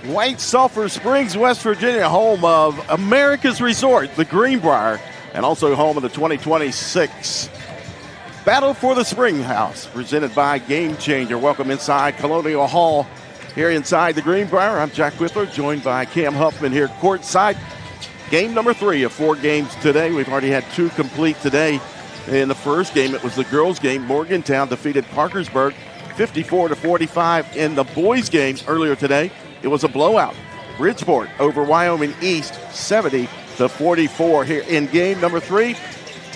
White Sulphur Springs, West Virginia, home of America's Resort, the Greenbrier, and also home of the 2026 Battle for the Springhouse, presented by Game Changer. Welcome inside Colonial Hall here inside the Greenbrier. I'm Jack Whitler, joined by Cam Huffman here courtside. Game number 3 of 4 games today. We've already had 2 complete today. In the first game, it was the girls' game. Morgantown defeated Parkersburg 54-45. In the boys' game earlier today, it was a blowout. Bridgeport over Wyoming East 70-44. Here in game number 3.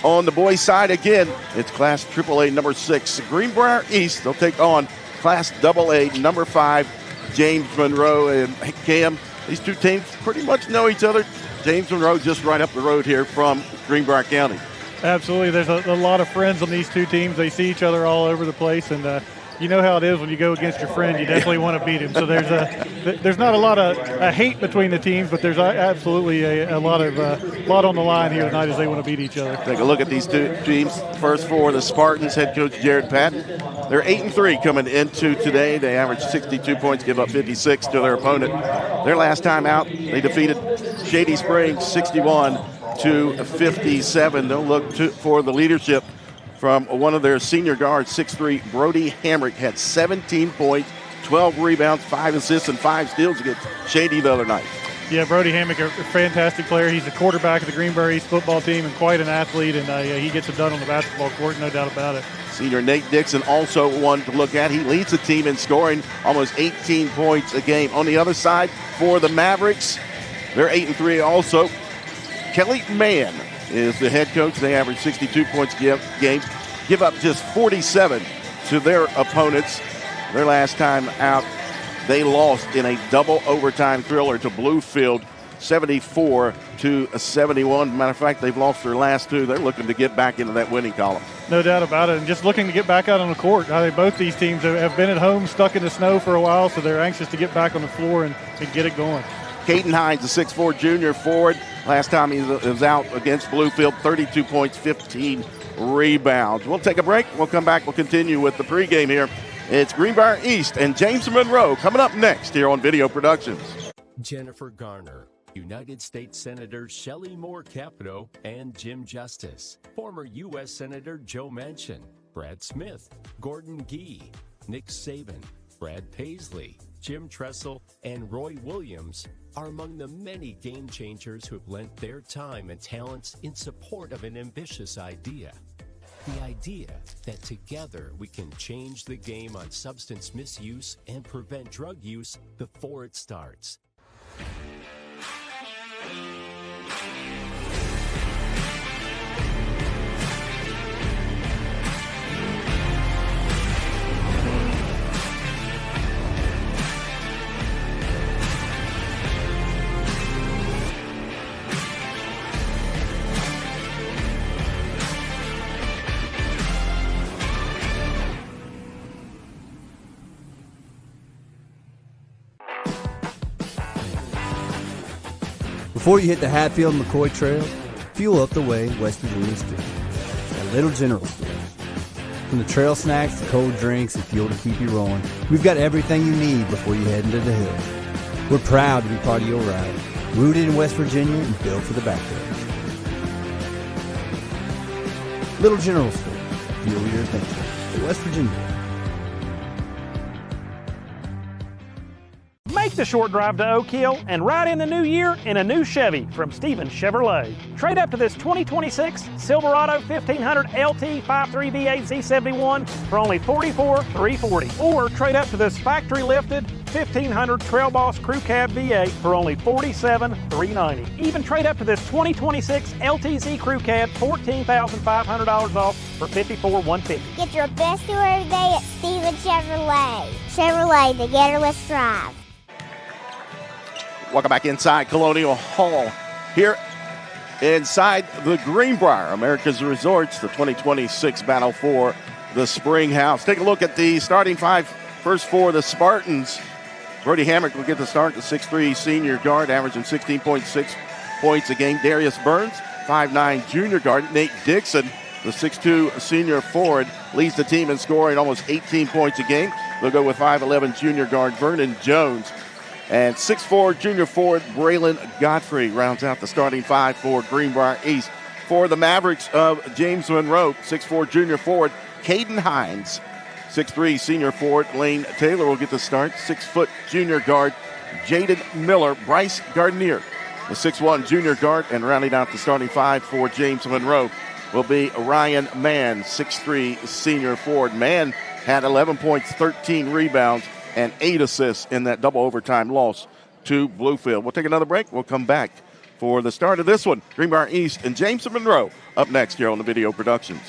On the boys' side again, it's Class AAA number 6. Greenbrier East, they'll take on Class AA number 5, James Monroe. And Cam, these two teams pretty much know each other. James Monroe just right up the road here from Greenbrier County. Absolutely. There's a lot of friends on these two teams. They see each other all over the place, and you know how it is when you go against your friend. You definitely want to beat him. So there's not a lot of hate between the teams, but there's absolutely a lot on the line here tonight as they want to beat each other. Take a look at these two teams. First for the Spartans, head coach Jared Patton. They're 8-3 coming into today. They average 62 points, give up 56 to their opponent. Their last time out, they defeated Shady Springs 61-57. They'll look for the leadership from one of their senior guards, 6'3", Brody Hamrick, had 17 points, 12 rebounds, 5 assists, and 5 steals against Shady the other night. Yeah, Brody Hamrick, a fantastic player. He's the quarterback of the Greenbrier East football team and quite an athlete, and he gets it done on the basketball court, no doubt about it. Senior Nate Dixon also one to look at. He leads the team in scoring, almost 18 points a game. On the other side, for the Mavericks, they're 8-3 also. Kelly Mann is the head coach. They average 62 points a game, give up just 47 to their opponents. Their last time out, they lost in a double overtime thriller to Bluefield, 74-71. Matter of fact, they've lost their last 2. They're looking to get back into that winning column. No doubt about it, and just looking to get back out on the court. I think both these teams have been at home, stuck in the snow for a while, so they're anxious to get back on the floor and get it going. Caden Hines, the 6'4" junior forward. Last time he was out against Bluefield, 32 points, 15 rebounds. We'll take a break. We'll come back. We'll continue with the pregame here. It's Greenbrier East and James Monroe coming up next here on Video Productions. Jennifer Garner, United States Senator Shelley Moore Capito, and Jim Justice. Former U.S. Senator Joe Manchin, Brad Smith, Gordon Gee, Nick Saban, Brad Paisley, Jim Tressel, and Roy Williams are among the many game changers who have lent their time and talents in support of an ambitious idea. The idea that together we can change the game on substance misuse and prevent drug use before it starts. Before you hit the Hatfield-McCoy Trail, fuel up the way West Virginians do. At Little General Store. From the trail snacks to cold drinks and fuel to keep you rolling, we've got everything you need before you head into the hills. We're proud to be part of your ride, rooted in West Virginia and built for the backwoods. Little General Store. Fuel your adventure. West Virginia. Make the short drive to Oak Hill and ride in the new year in a new Chevy from Stevens Chevrolet. Trade up to this 2026 Silverado 1500 LT 5.3 V8 Z71 for only $44,340. Or trade up to this factory lifted 1500 Trail Boss Crew Cab V8 for only $47,390. Even trade up to this 2026 LTZ Crew Cab $14,500 off for $54,150. Get your best tour of the day at Stevens Chevrolet. Chevrolet, together let's drive. Welcome back inside Colonial Hall. Here inside the Greenbrier, America's Resorts, the 2026 battle for the Springhouse. Take a look at the starting 5. First for the Spartans. Brody Hamrick will get the start, the 6'3" senior guard, averaging 16.6 points a game. Darius Burns, 5'9" junior guard. Nate Dixon, the 6'2" senior forward, leads the team in scoring almost 18 points a game. They'll go with 5'11 junior guard Vernon Jones. And 6'4 junior forward Braylon Godfrey rounds out the starting five for Greenbrier East. For the Mavericks of James Monroe, 6'4 junior forward Caden Hines. 6'3 senior forward Lane Taylor will get the start. 6 foot junior guard Jaden Miller, Bryce Gardner. The 6'1 junior guard, and rounding out the starting five for James Monroe will be Ryan Mann, 6'3 senior forward. Mann had 11 points, 13 rebounds, and 8 assists in that double overtime loss to Bluefield. We'll take another break. We'll come back for the start of this one. Greenbrier East and James Monroe up next here on the Video Productions.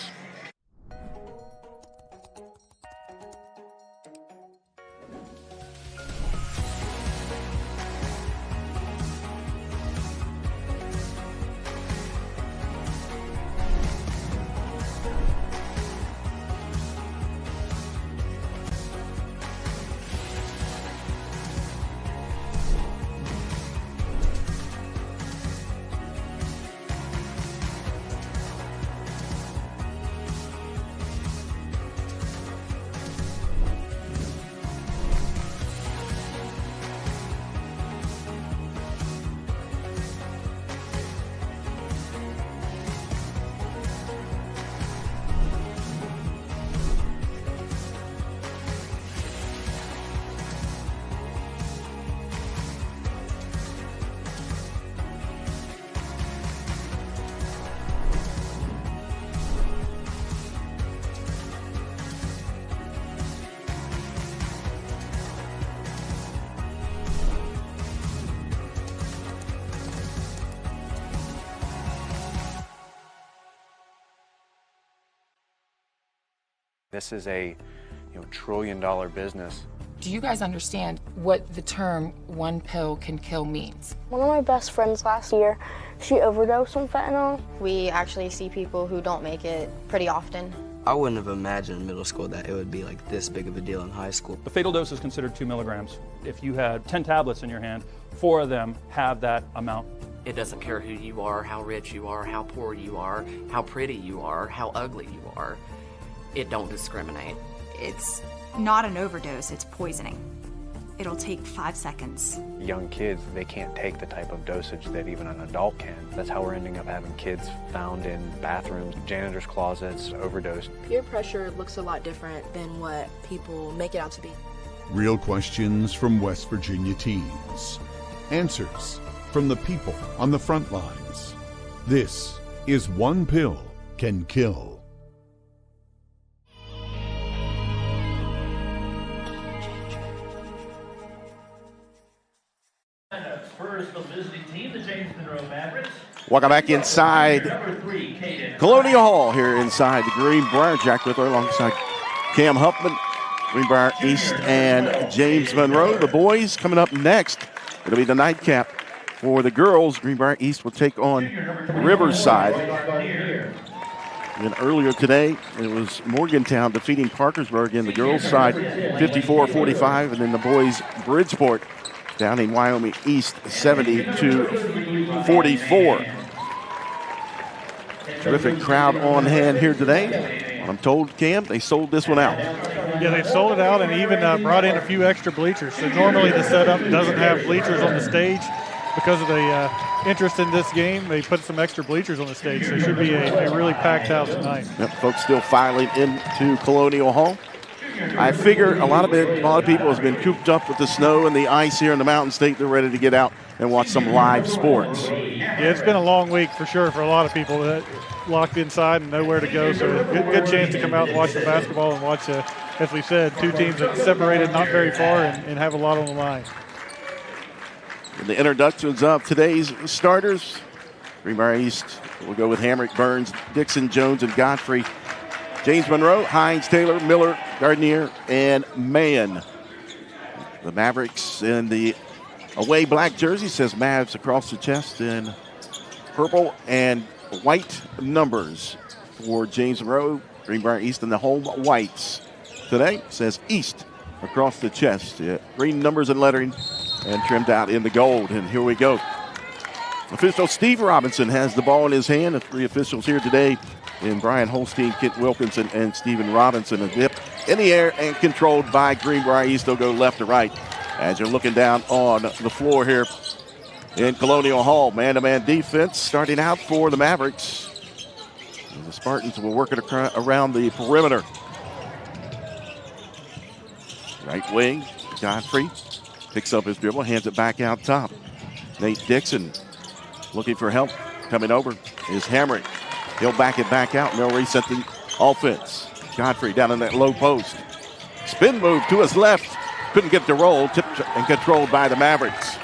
This is a trillion-dollar business. Do you guys understand what the term one pill can kill means? One of my best friends last year, she overdosed on fentanyl. We actually see people who don't make it pretty often. I wouldn't have imagined in middle school that it would be like this big of a deal in high school. The fatal dose is considered 2 milligrams. If you had 10 tablets in your hand, 4 of them have that amount. It doesn't care who you are, how rich you are, how poor you are, how pretty you are, how ugly you are. It don't discriminate. It's not an overdose, it's poisoning. It'll take 5 seconds. Young kids, they can't take the type of dosage that even an adult can. That's how we're ending up having kids found in bathrooms, janitor's closets, overdosed. Peer pressure looks a lot different than what people make it out to be. Real questions from West Virginia teens. Answers from the people on the front lines. This is One Pill Can Kill. First, the visiting team, the James Monroe Mavericks. Welcome back inside Colonial Hall here inside the Greenbrier. Jack Whitler alongside Cam Huffman, Greenbrier East and James Monroe. The boys coming up next. It'll be the nightcap for the girls. Greenbrier East will take on Riverside. And earlier today, it was Morgantown defeating Parkersburg in the girls' side 54-45, and then the boys Bridgeport down in Wyoming East 70-44. Terrific crowd on hand here today. I'm told, Cam, they sold this one out. Yeah, they've sold it out and even brought in a few extra bleachers. So normally the setup doesn't have bleachers on the stage. Because of the interest in this game, they put some extra bleachers on the stage. So it should be a really packed house tonight. Yep, folks still filing into Colonial Hall. I figure a lot of people has been cooped up with the snow and the ice here in the Mountain State. They're ready to get out and watch some live sports. Yeah, it's been a long week for sure for a lot of people that locked inside and nowhere to go. So good chance to come out and watch the basketball and watch, as we said, two teams that separated not very far and have a lot on the line. And the introductions of today's starters. Greenbrier East will go with Hamrick, Burns, Dixon, Jones, and Godfrey. James Monroe, Hines, Taylor, Miller, Gardner, and Mann. The Mavericks in the away black jersey says Mavs across the chest in purple and white numbers for James Monroe. Greenbrier East in the home whites. Today says East across the chest. Green numbers and lettering and trimmed out in the gold. And here we go. Official Steve Robinson has the ball in his hand. The three officials here today in Brian Holstein, Kent Wilkinson, and Stephen Robinson. A dip in the air and controlled by Greenbrier East. They'll go left to right as you're looking down on the floor here in Colonial Hall. Man-to-man defense starting out for the Mavericks. The Spartans will work it around the perimeter. Right wing, Godfrey picks up his dribble, hands it back out top. Nate Dixon looking for help. Coming over is Hamrick. He'll back it back out, and they'll reset the offense. Godfrey down in that low post. Spin move to his left. Couldn't get the roll. Tipped and controlled by the Mavericks.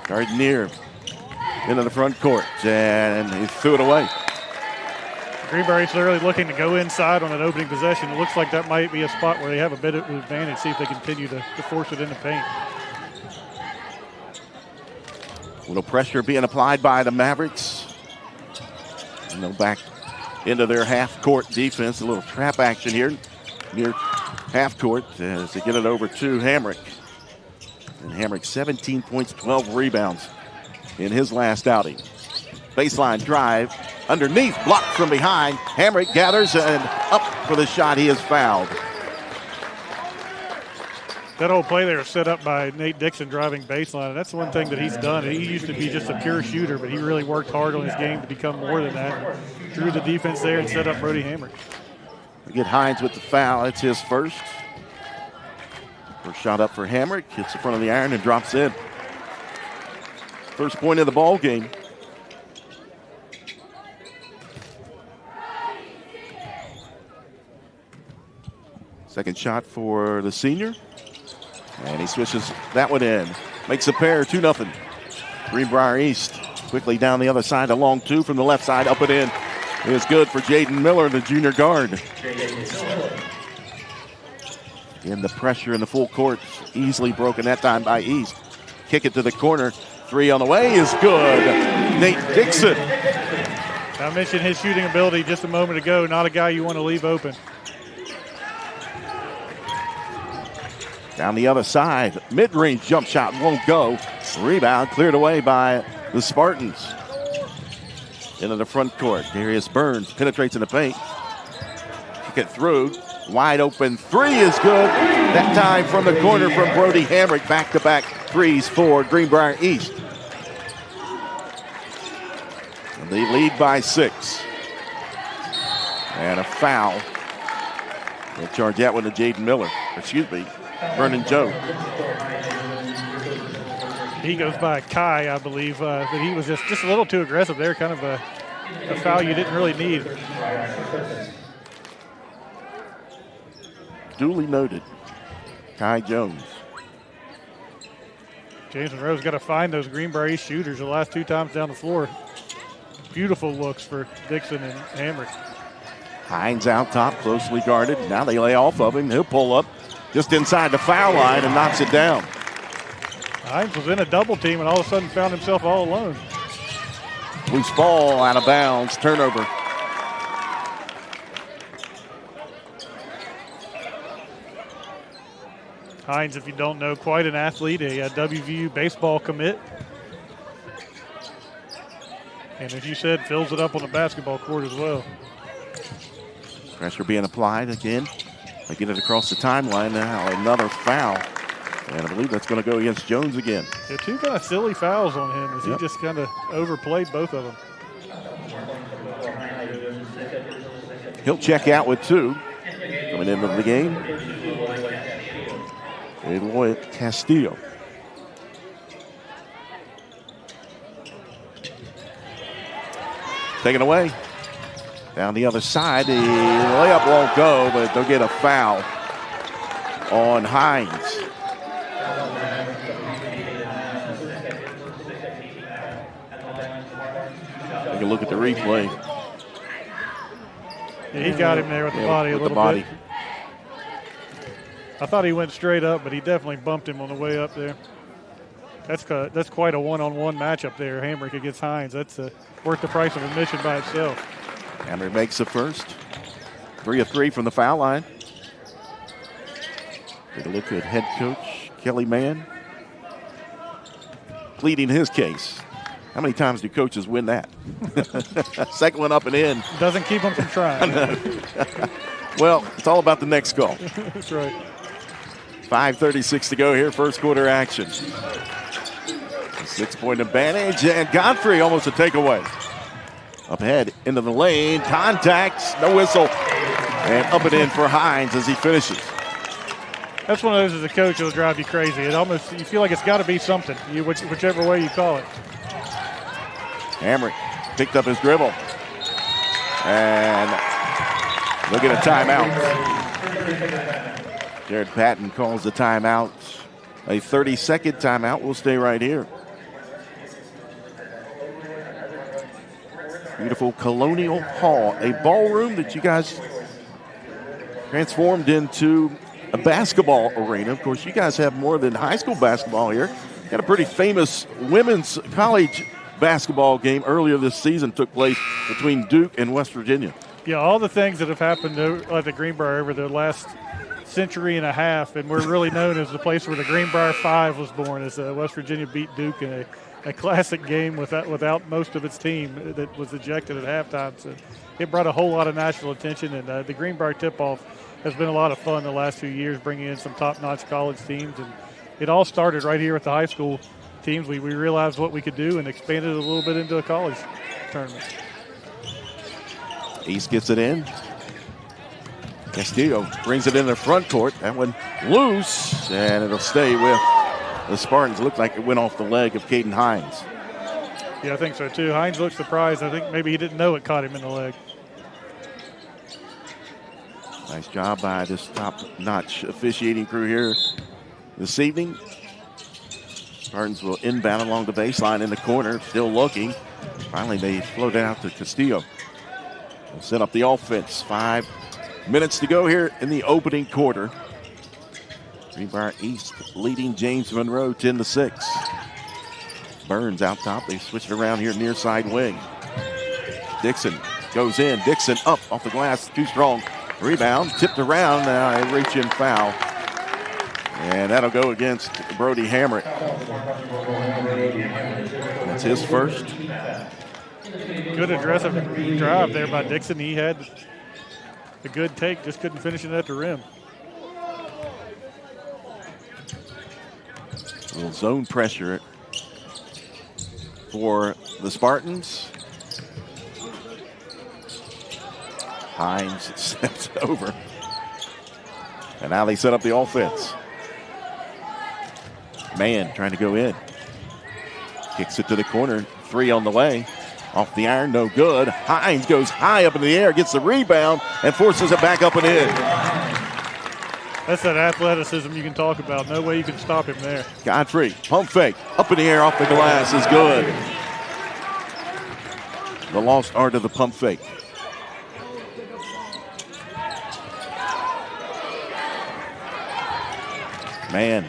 Gardner into the front court, and he threw it away. Greenbrier is literally looking to go inside on an opening possession. It looks like that might be a spot where they have a bit of advantage, see if they continue to force it in the paint. A little pressure being applied by the Mavericks. And they'll back into their half-court defense. A little trap action here near half-court as they get it over to Hamrick. And Hamrick, 17 points, 12 rebounds in his last outing. Baseline drive, underneath, blocked from behind. Hamrick gathers and up for the shot. He is fouled. That whole play there was set up by Nate Dixon driving baseline, and that's one thing that he's done. He used to be just a pure shooter, but he really worked hard on his game to become more than that. Drew the defense there and set up Brody Hamrick. We get Hines with the foul. It's his first. First shot up for Hamrick. Hits the front of the iron and drops in. First point of the ball game. Second shot for the senior. And he switches that one in. Makes a pair, 2-0. Greenbrier East quickly down the other side. A long two from the left side, up and in. Is good for Jaden Miller, the junior guard. In the pressure in the full court. Easily broken that time by East. Kick it to the corner. Three on the way is good. Nate Dixon. I mentioned his shooting ability just a moment ago. Not a guy you want to leave open. Down the other side, mid-range jump shot won't go. Rebound cleared away by the Spartans. Into the front court, Darius Burns penetrates in the paint. Kick it through, wide open three is good. That time from the corner from Brody Hamrick, back-to-back threes for Greenbrier East. And they lead by 6. And a foul. They'll charge that one to Jaden Miller, Vernon Joe. He goes by Kai, I believe, but he was just a little too aggressive there, kind of a foul you didn't really need. Duly noted. Kai Jones. James Monroe's got to find those Greenbrier East shooters the last 2 times down the floor. Beautiful looks for Dixon and Hamrick. Hines out top, closely guarded. Now they lay off of him. He'll pull up just inside the foul line and knocks it down. Hines was in a double team and all of a sudden found himself all alone. Loose ball out of bounds, turnover. Hines, if you don't know, quite an athlete, a WVU baseball commit. And as you said, fills it up on the basketball court as well. Pressure being applied again. They get it across the timeline now. Another foul. And I believe that's going to go against Jones again. Yeah, 2 kind of silly fouls on him as he just kind of overplayed both of them. He'll check out with 2. Coming into the game, Eloy Castillo. Taken away. Down the other side, the layup won't go, but they'll get a foul on Hines. Take a look at the replay. Yeah, he got him there with the body a little bit. I thought he went straight up, but he definitely bumped him on the way up there. That's quite a one-on-one matchup there, Hamrick against Hines. That's worth the price of admission by itself. Hamrick makes the first. 3 of 3 from the foul line. Take a look at head coach Kelly Mann pleading his case. How many times do coaches win that? Second one up and in. Doesn't keep them from trying. Well, it's all about the next goal. That's right. 5:36 to go here, first quarter action. A 6-point advantage, and Godfrey almost a takeaway. Up ahead into the lane, contacts, no whistle, and up and in for Hines as he finishes. That's one of those as a coach that'll drive you crazy. It almost, you feel like it's got to be something, whichever way you call it. Hamrick picked up his dribble. And look at a timeout. Jared Patton calls the timeout. A 30-second timeout. We'll stay right here. Beautiful Colonial Hall, a ballroom that you guys transformed into a basketball arena. Of course, you guys have more than high school basketball here. Got a pretty famous women's college basketball game earlier this season took place between Duke and West Virginia. Yeah, all the things that have happened at the Greenbrier over the last century and a half, and we're really known as the place where the Greenbrier Five was born, as West Virginia beat Duke in a classic game without most of its team that was ejected at halftime. So it brought a whole lot of national attention, and the Greenbrier tip-off has been a lot of fun the last few years, bringing in some top-notch college teams. And it all started right here at the high school teams. We realized what we could do and expanded it a little bit into a college tournament. East gets it in. Castillo brings it in the front court. That one loose, and it'll stay with the Spartans. It looked like it went off the leg of Caden Hines. Yeah, I think so too. Hines looked surprised. I think maybe he didn't know it caught him in the leg. Nice job by this top-notch officiating crew here this evening. Spartans will inbound along the baseline in the corner, still looking. Finally, they float it out to Castillo. They'll set up the offense. 5 minutes to go here in the opening quarter. Greenbrier East leading James Monroe 10-6. Burns out top. They switch it around here near side wing. Dixon goes in. Dixon up off the glass. Too strong. Rebound. Tipped around. Now a reach-in foul. And that'll go against Brody Hamrick. That's his first. Good aggressive drive there by Dixon. He had a good take, just couldn't finish it at the rim. A little zone pressure for the Spartans. Hines steps over. And now they set up the offense. Mann trying to go in. Kicks it to the corner. 3 on the way. Off the iron, no good. Hines goes high up in the air, gets the rebound, and forces it back up and in. That's that athleticism you can talk about. No way you can stop him there. Godfrey, pump fake, up in the air, off the glass is good. The lost art of the pump fake. Man.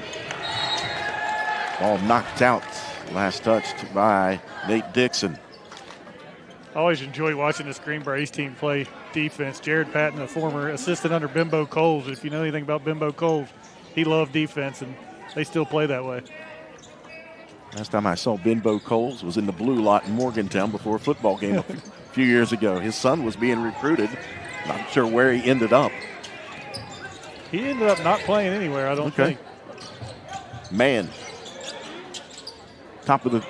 Ball knocked out. Last touched by Nate Dixon. I always enjoy watching this Greenbrier East team play defense. Jared Patton, a former assistant under Bimbo Coles. If you know anything about Bimbo Coles, he loved defense, and they still play that way. Last time I saw Bimbo Coles was in the blue lot in Morgantown before a football game a few years ago. His son was being recruited. Not sure where he ended up. He ended up not playing anywhere, I don't think. Man. Top of the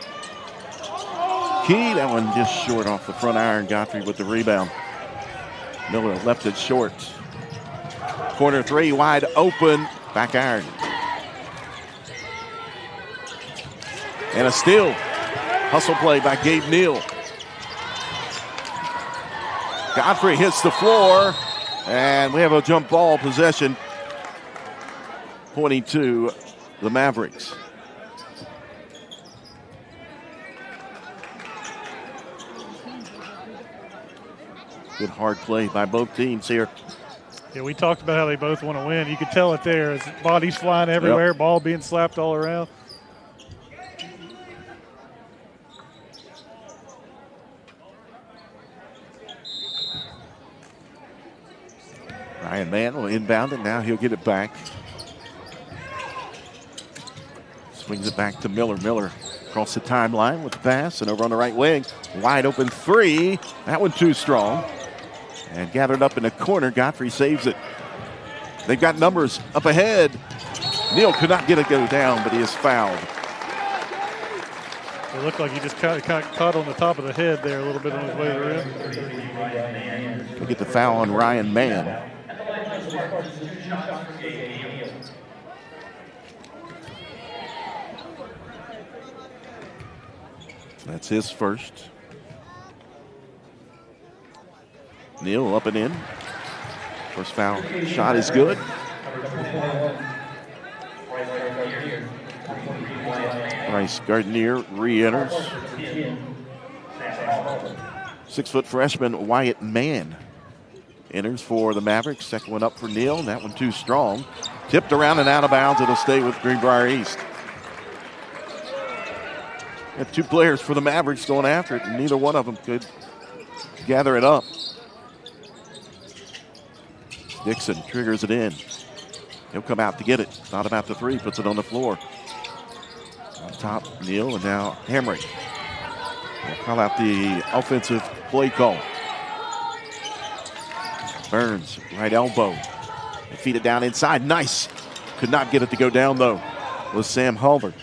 key. That one just short off the front iron. Godfrey with the rebound. Miller left it short. Corner 3 wide open. Back iron. And a steal. Hustle play by Gabe Neal. Godfrey hits the floor. And we have a jump ball possession. Pointing to the Mavericks. Good hard play by both teams here. Yeah, we talked about how they both want to win. You could tell it there. As bodies flying everywhere, ball being slapped all around. Ryan Mann will inbound it. Now he'll get it back. Swings it back to Miller. Miller across the timeline with the pass and over on the right wing. Wide open 3. That one too strong. And gathered up in the corner. Godfrey saves it. They've got numbers up ahead. Neal could not get it go down, but he is fouled. It looked like he just kind of caught on the top of the head there a little bit on his way to the rim. We get the foul on Ryan Mann. That's his first. Neal up and in. First foul shot is good. Bryce Gardner re-enters. 6-foot freshman Wyatt Mann enters for the Mavericks. Second one up for Neal. That one too strong. Tipped around and out of bounds. It'll stay with Greenbrier East. Got two players for the Mavericks going after it, and neither one of them could gather it up. Dixon triggers it in. He'll come out to get it. Thought about the three, puts it on the floor. On top, Neal, and now Hamrick. We'll call out the offensive play call. Burns, right elbow. They feed it down inside. Nice. Could not get it to go down, though, was Sam Hulver.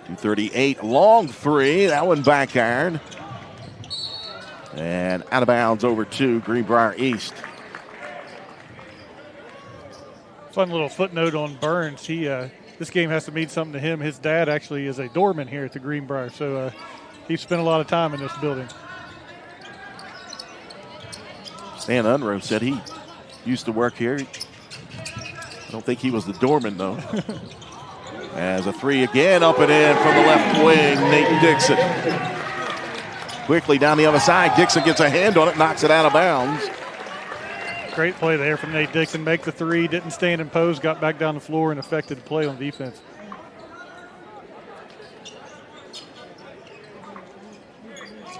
2:38, long three. That one back iron. And out of bounds over to Greenbrier East. Fun little footnote on Burns. This game has to mean something to him. His dad actually is a doorman here at the Greenbrier, so he spent a lot of time in this building. Stan Unruh said he used to work here. I don't think he was the doorman, though. As a three again, up and in from the left wing, Nate Dixon. Quickly down the other side, Dixon gets a hand on it, knocks it out of bounds. Great play there from Nate Dixon. Make the three, didn't stand in pose, got back down the floor and affected the play on defense.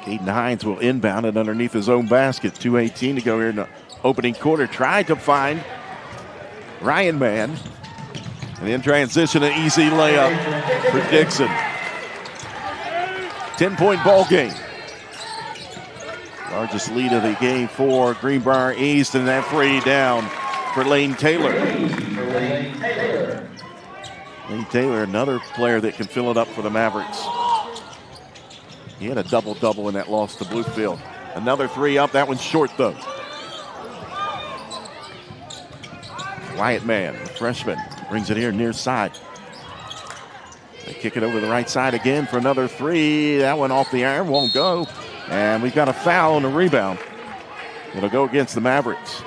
Caden Hines will inbound it underneath his own basket. 2:18 to go here in the opening quarter. Tried to find Ryan Mann. And in transition, an easy layup for Dixon. 10-point ball game. Largest lead of the game for Greenbrier East, and that free down for Lane Taylor. Lane Taylor, another player that can fill it up for the Mavericks. He had a double-double in that loss to Bluefield. Another three up, that one's short though. Wyatt Mann, the freshman, brings it here near side. They kick it over the right side again for another three. That one off the iron, won't go. And we've got a foul on the rebound. It'll go against the Mavericks.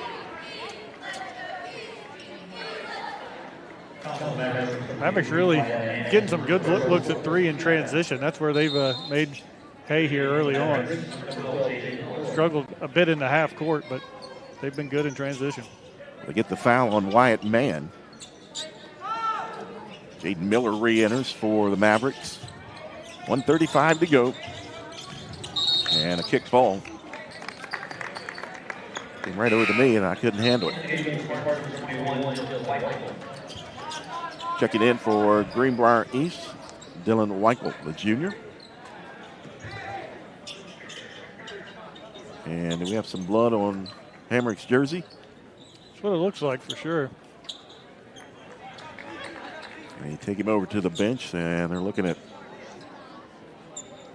Mavericks really getting some good looks at three in transition. That's where they've made hay here early on. Struggled a bit in the half court, but they've been good in transition. They get the foul on Wyatt Mann. Jaden Miller re-enters for the Mavericks. 1:35 to go. And a kick ball. Came right over to me, and I couldn't handle it. Checking in for Greenbrier East, Dylan Weichel, the junior. And we have some blood on Hamrick's jersey. That's what it looks like for sure. And you take him over to the bench, and they're looking at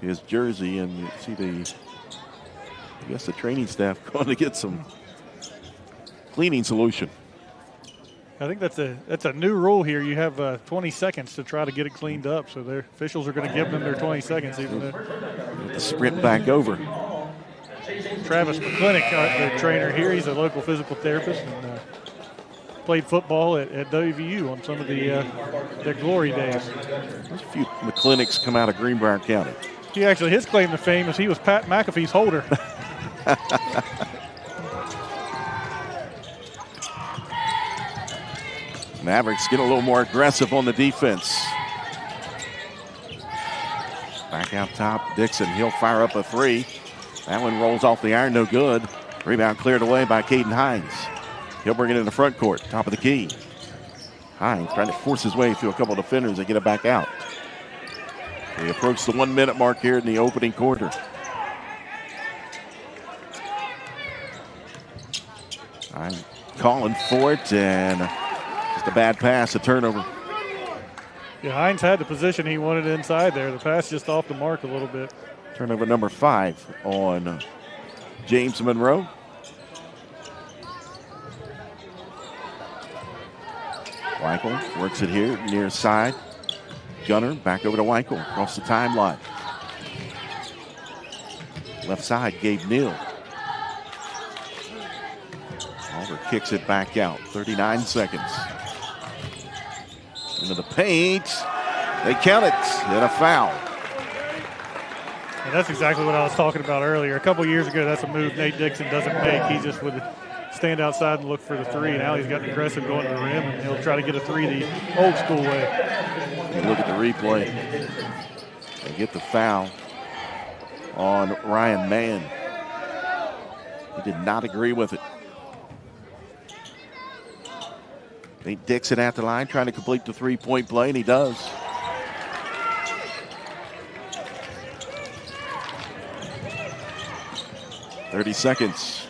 his jersey, and you see I guess the training staff going to get some cleaning solution. I think that's a new rule here. You have 20 seconds to try to get it cleaned up, so their officials are going to give them their 20 seconds. Even the sprint back over. Travis McClintock, the trainer here, he's a local physical therapist and played football at WVU on some of their glory days. There's a few McClinnocks come out of Greenbrier County. His claim to fame is he was Pat McAfee's holder. Mavericks get a little more aggressive on the defense. Back out top, Dixon, he'll fire up a three. That one rolls off the iron, no good. Rebound cleared away by Caden Hines. He'll bring it in the front court, top of the key. Hines trying to force his way through a couple of defenders and get it back out. We approach the 1 minute mark here in the opening quarter. I'm calling for it, and just a bad pass, a turnover. Yeah, Hines had the position he wanted inside there. The pass just off the mark a little bit. Turnover number 5 on James Monroe. Weichel works it here near side. Gunner back over to Weichel across the timeline. Left side, Gabe Neal. Oliver kicks it back out. 39 seconds. Into the paint. They count it and a foul. And that's exactly what I was talking about earlier. A couple years ago, that's a move Nate Dixon doesn't make. He just would stand outside and look for the three. Now he's gotten aggressive going to the rim, and he'll try to get a three the old school way. You look at the replay. They get the foul on Ryan Mann. He did not agree with it. Nate Dixon at the line trying to complete the three-point play, and he does. .30 seconds.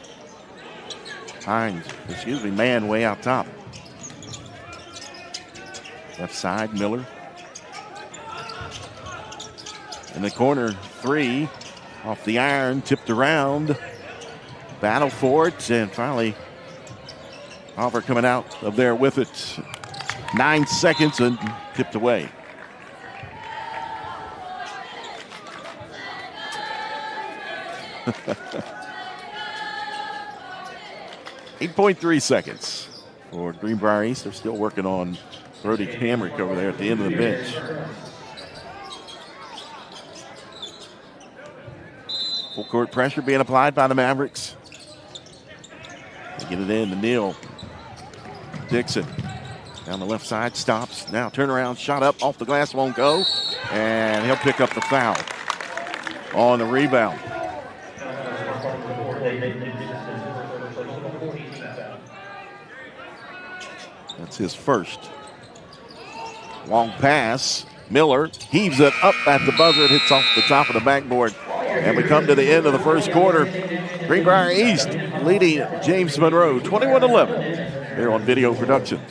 Mann way out top. Left side, Miller. In the corner, three. Off the iron, tipped around. Battle for it, and finally Oliver coming out of there with it. 9 seconds and tipped away. .3 seconds for Greenbrier East. They're still working on Brody Hamrick over there at the end of the bench. Full court pressure being applied by the Mavericks. They get it in to Neal. Dixon down the left side, stops. Now turnaround, shot up, off the glass, won't go. And he'll pick up the foul on the rebound. That's his first. Long pass. Miller heaves it up at the buzzer. It hits off the top of the backboard. And we come to the end of the first quarter. Greenbrier East leading James Monroe 21-11 here on Video Productions.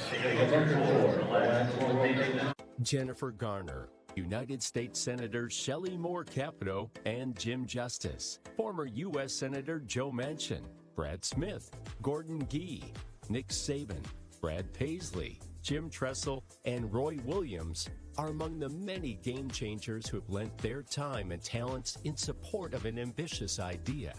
Jennifer Garner, United States Senator Shelley Moore Capito, and Jim Justice. Former U.S. Senator Joe Manchin, Brad Smith, Gordon Gee, Nick Saban, Brad Paisley, Jim Tressel, and Roy Williams are among the many game changers who have lent their time and talents in support of an ambitious idea.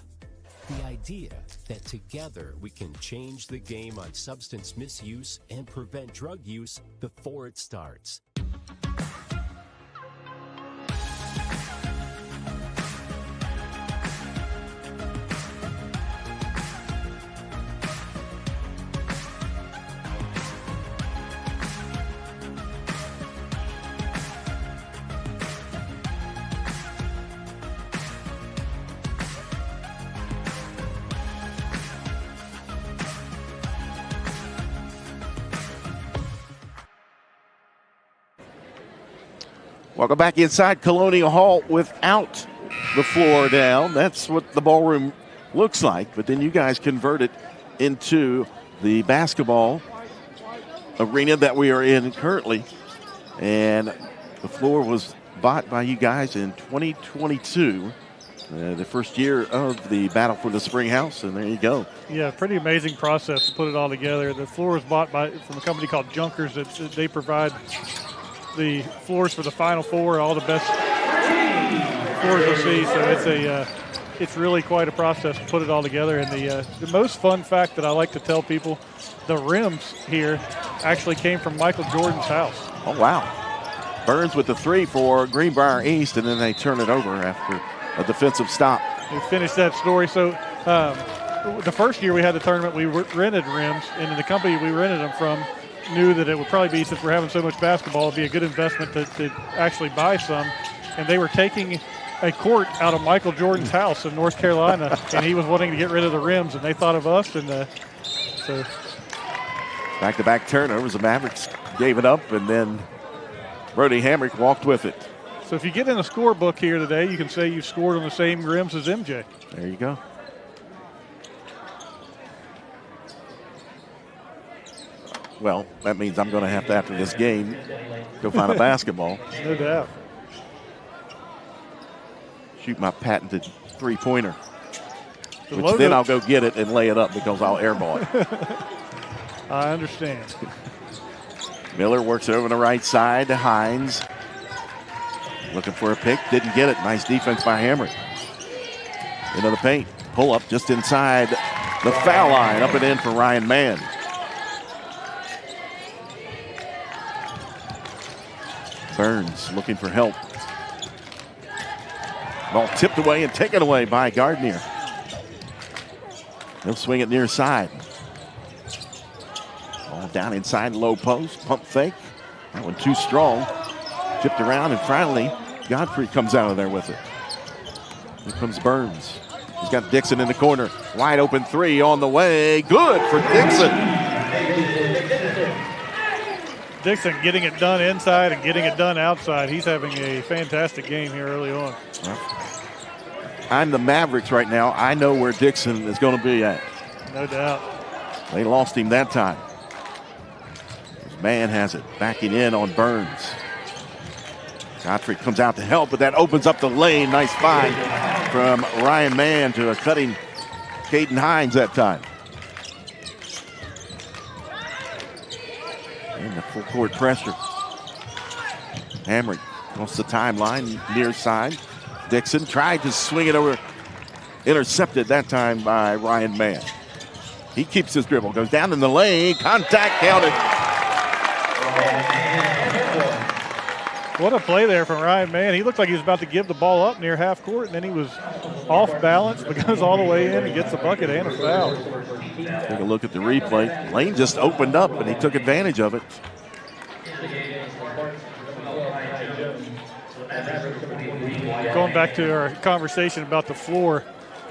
The idea that together we can change the game on substance misuse and prevent drug use before it starts. Welcome back inside Colonial Hall without the floor down. That's what the ballroom looks like. But then you guys convert it into the basketball arena that we are in currently. And the floor was bought by you guys in 2022, the first year of the Battle for the Springhouse. And there you go. Yeah, pretty amazing process to put it all together. The floor was bought from a company called Junkers. They provide the floors for the Final Four, all the best floors you'll see. So it's really quite a process to put it all together. And the most fun fact that I like to tell people, the rims here actually came from Michael Jordan's house. Oh, wow. Burns with the three for Greenbrier East, and then they turn it over after a defensive stop. We finished that story. So the first year we had the tournament, we rented rims, and the company we rented them from knew that it would probably be, since we're having so much basketball, it'd be a good investment to actually buy some. And they were taking a court out of Michael Jordan's house in North Carolina, and he was wanting to get rid of the rims, and they thought of us. And so back-to-back turnovers. The Mavericks gave it up, and then Brody Hamrick walked with it. So if you get in a scorebook here today, you can say you scored on the same rims as MJ. There you go. Well, that means I'm going to have to, after this game, go find a basketball. No doubt. Shoot my patented three-pointer. The Which logo- then I'll go get it and lay it up because I'll airball it. I understand. Miller works it over the right side to Hines. Looking for a pick, didn't get it. Nice defense by Hamrick. Into the paint. Pull up just inside the foul line. Up and in for Ryan Mann. Burns looking for help. Ball tipped away and taken away by Gardner. He'll swing it near side. Ball down inside, low post, pump fake. That one too strong. Chipped around, and finally, Godfrey comes out of there with it. Here comes Burns. He's got Dixon in the corner. Wide open three on the way. Good for Dixon. Dixon getting it done inside and getting it done outside. He's having a fantastic game here early on. I'm the Mavericks right now. I know where Dixon is going to be at. No doubt. They lost him that time. This man has it. Backing in on Burns. Godfrey comes out to help, but that opens up the lane. Nice find from Ryan Mann to a cutting Caden Hines that time. And the full court pressure. Hamrick across the timeline, near side. Dixon tried to swing it over. Intercepted that time by Ryan Mann. He keeps his dribble, goes down in the lane. Contact counted. What a play there from Ryan Mann. He looked like he was about to give the ball up near half court, and then he was off balance, but goes all the way in and gets a bucket and a foul. Take a look at the replay. Lane just opened up, and he took advantage of it. Going back to our conversation about the floor,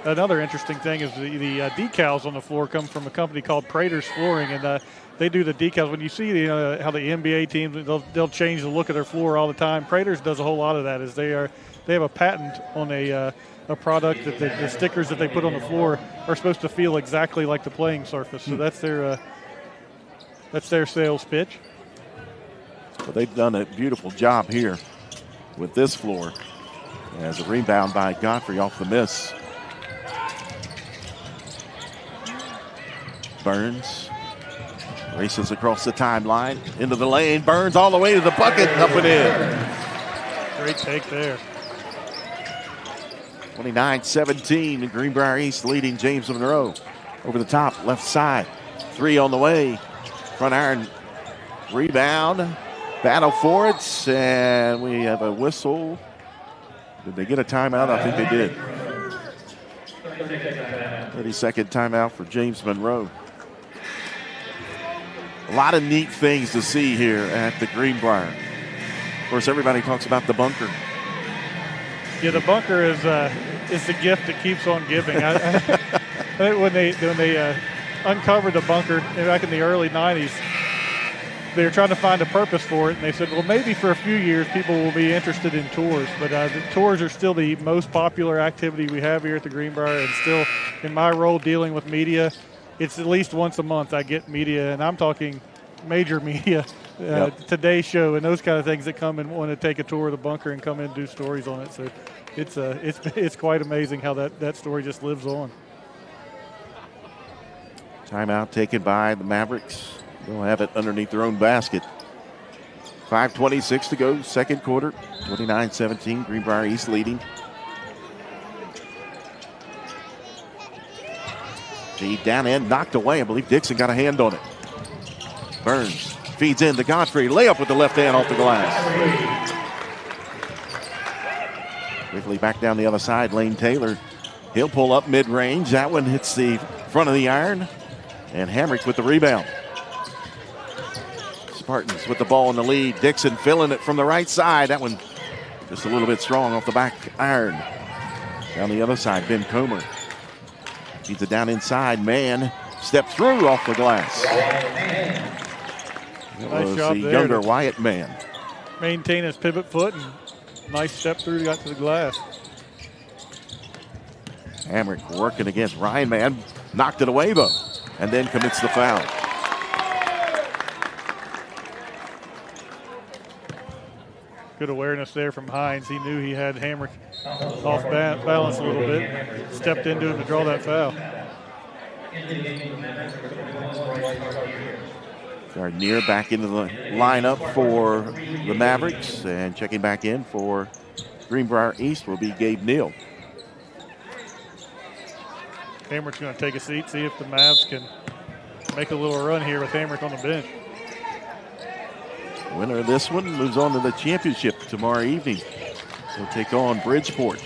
another interesting thing is the decals on the floor come from a company called Prater's Flooring, and they do the decals. When you see how the NBA teams, they'll change the look of their floor all the time. Prater's does a whole lot of that. Is they have a patent on a product that the stickers that they put on the floor are supposed to feel exactly like the playing surface. So that's their sales pitch. Well, they've done a beautiful job here with this floor. As a rebound by Godfrey off the miss. Burns races across the timeline into the lane. Burns all the way to the bucket, up and in. Great take there. 29-17, Greenbrier East leading James Monroe. Over the top, left side. Three on the way. Front iron rebound. Battle for it, and we have a whistle. Did they get a timeout? I think they did. 30-second timeout for James Monroe. A lot of neat things to see here at the Greenbrier. Of course, everybody talks about the bunker. Yeah, the bunker is the gift that keeps on giving. When they uncovered the bunker back in the early 90s, they were trying to find a purpose for it, and they said, well, maybe for a few years people will be interested in tours, but the tours are still the most popular activity we have here at the Greenbrier, and still in my role dealing with media, it's at least once a month I get media, and I'm talking major media, Today Show and those kind of things that come and want to take a tour of the bunker and come in and do stories on it. So it's quite amazing how that story just lives on. Timeout taken by the Mavericks. They'll have it underneath their own basket. 5:26 to go, second quarter. 29-17, Greenbrier East leading. Feed down in, knocked away. I believe Dixon got a hand on it. Burns feeds in to Godfrey. Layup with the left hand off the glass. Quickly back down the other side, Lane Taylor. He'll pull up mid-range. That one hits the front of the iron. And Hamrick with the rebound. Spartans with the ball in the lead. Dixon filling it from the right side. That one just a little bit strong off the back iron. Down the other side, Ben Comer. Feeds it down inside. Mann stepped through off the glass. Nice job the there. younger Wyatt Mann. Maintain his pivot foot and nice step through, got to the glass. Hamrick working against Ryan Mann. Knocked it away though. And then commits the foul. Good awareness there from Hines. He knew he had Hamrick off balance a little bit. Stepped into him to draw that foul. Gardner back into the lineup for the Mavericks, and checking back in for Greenbrier East will be Gabe Neal. Hamrick's going to take a seat, see if the Mavs can make a little run here with Hamrick on the bench. Winner of this one moves on to the championship tomorrow evening. They'll take on Bridgeport.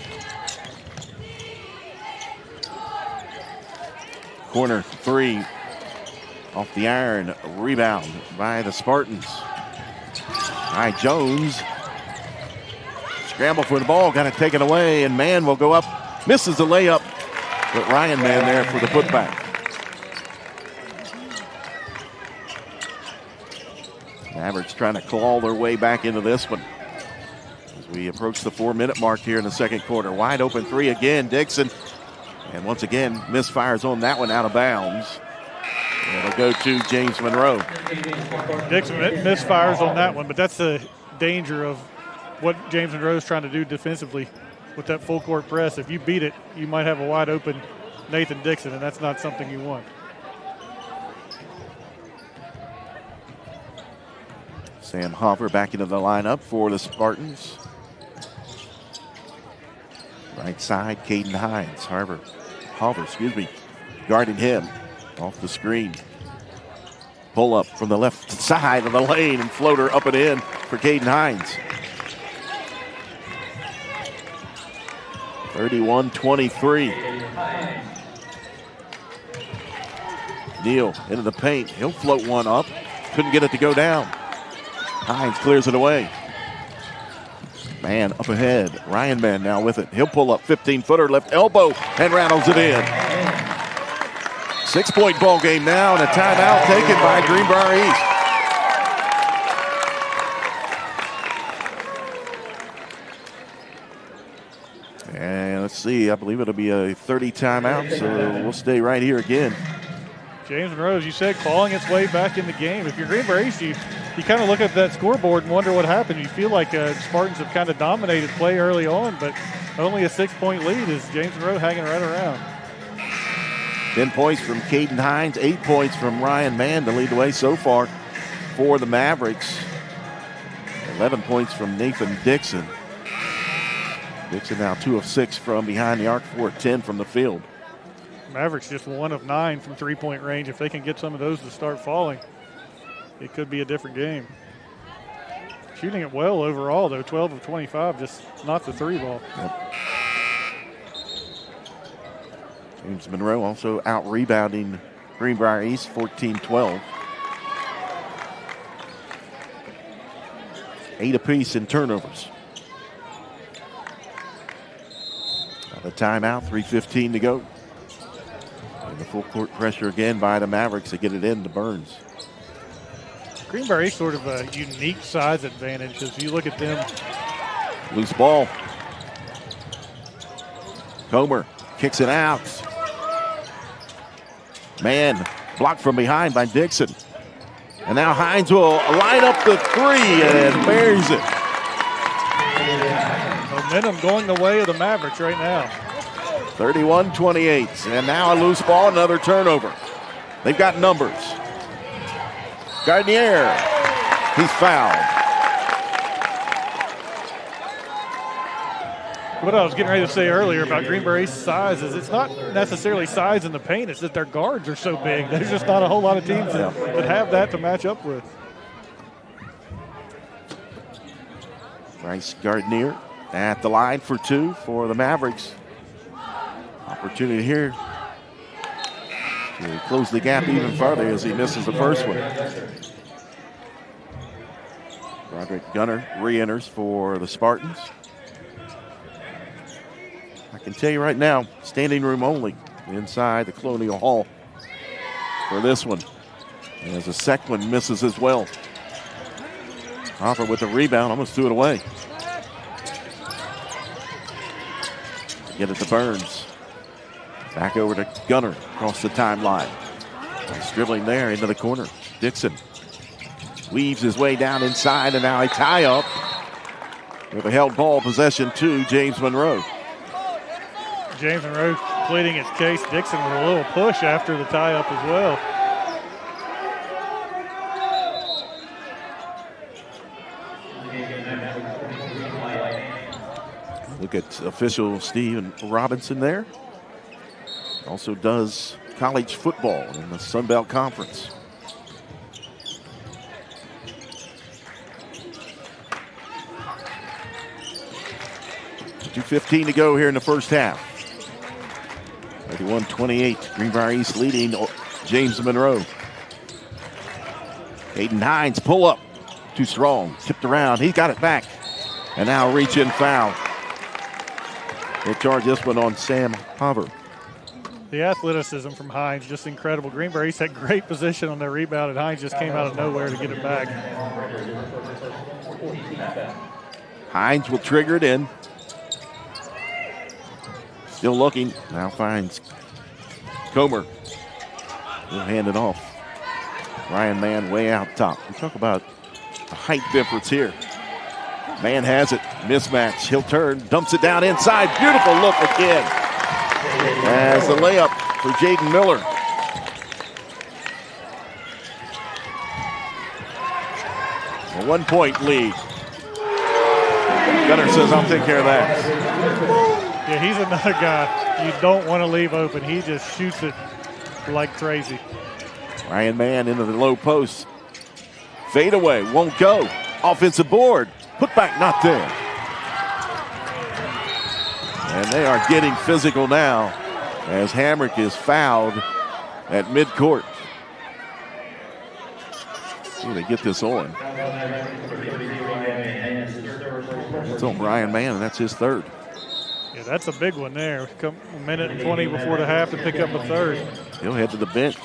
Corner three off the iron, rebound by the Spartans. Hi, Jones. Scramble for the ball, got it taken away, and Mann will go up, misses the layup, but Ryan Mann there for the putback. Mavericks trying to claw their way back into this one as we approach the 4-minute mark here in the second quarter. Wide open three again, Dixon. And once again, misfires on that one out of bounds. It'll go to James Monroe. Dixon misfires on that one, but that's the danger of what James Monroe is trying to do defensively with that full court press. If you beat it, you might have a wide open Nathan Dixon, and that's not something you want. Sam Hopper back into the lineup for the Spartans. Right side, Caden Hines. Hopper, guarding him off the screen. Pull up from the left side of the lane and floater up and in for Caden Hines. 31-23. Neal into the paint. He'll float one up. Couldn't get it to go down. Hines clears it away. Mann up ahead. Ryan Mann now with it. He'll pull up 15-footer, left elbow, and rattles it in. 6-point ball game now, and a timeout taken by Greenbrier East. And let's see, I believe it'll be a 30 timeout, so we'll stay right here again. James Monroe, as you said, clawing its way back in the game. If you're Greenbrier East, you kind of look at that scoreboard and wonder what happened. You feel like Spartans have kind of dominated play early on, but only a 6-point lead is James Monroe hanging right around. 10 points from Caden Hines, 8 points from Ryan Mann to lead the way so far for the Mavericks. 11 points from Nathan Dixon. Dixon now 2 of 6 from behind the arc, 4 of 10 from the field. Mavericks just 1 of 9 from 3-point range. If they can get some of those to start falling, it could be a different game. Shooting it well overall, though, 12 of 25, just not the 3 ball. Yep. James Monroe also out-rebounding Greenbrier East, 14-12. 8 apiece in turnovers. Now the timeout, 3:15 to go. And the full court pressure again by the Mavericks to get it in to Burns. Greenbrier East sort of a unique size advantage as you look at them. Loose ball. Comer kicks it out. Mann blocked from behind by Dixon. And now Hines will line up the 3 and buries it. Momentum going the way of the Mavericks right now. 31-28. And now a loose ball, another turnover. They've got numbers. Gardner, he's fouled. What I was getting ready to say earlier about Greenbrier East's size is it's not necessarily size in the paint, it's that their guards are so big. There's just not a whole lot of teams that have that to match up with. Bryce Gardner at the line for 2 for the Mavericks. Opportunity here to close the gap even further as he misses the first one. Roderick Gunner re-enters for the Spartans. I can tell you right now, standing room only inside the Colonial Hall for this one. And as the second one misses as well. Hopper with the rebound, almost threw it away. Get it to Burns. Back over to Gunner across the timeline. Nice dribbling there into the corner. Dixon weaves his way down inside, and now a tie-up. With a held ball possession to James Monroe. James Monroe pleading its case. Dixon with a little push after the tie-up as well. Look at official Steve Robinson there. Also does college football in the Sun Belt Conference. .2:15 to go here in the first half. 31-28. Greenbrier East leading James Monroe. Aiden Hines pull up. Too strong. Tipped around. He got it back. And now reach in foul. They charge this one on Sam Hover. The athleticism from Hines, just incredible. Greenbrier East had great position on their rebound, and Hines just came out of nowhere to get it back. Hines will trigger it in. Still looking. Now finds Comer. He'll hand it off. Ryan Mann way out top. We talk about a height difference here. Mann has it. Mismatch. He'll turn. Dumps it down inside. Beautiful look again. As the layup for Jaden Miller. A 1-point lead. Gunner says, I'll take care of that. Yeah, he's another guy you don't want to leave open. He just shoots it like crazy. Ryan Mann into the low post. Fade away, won't go. Offensive board. Put back, not there. And they are getting physical now as Hamrick is fouled at midcourt. See, they get this on. It's on Ryan Mann, and that's his third. Yeah, that's a big one there. Come a minute and 20 before the half to pick up a third. He'll head to the bench.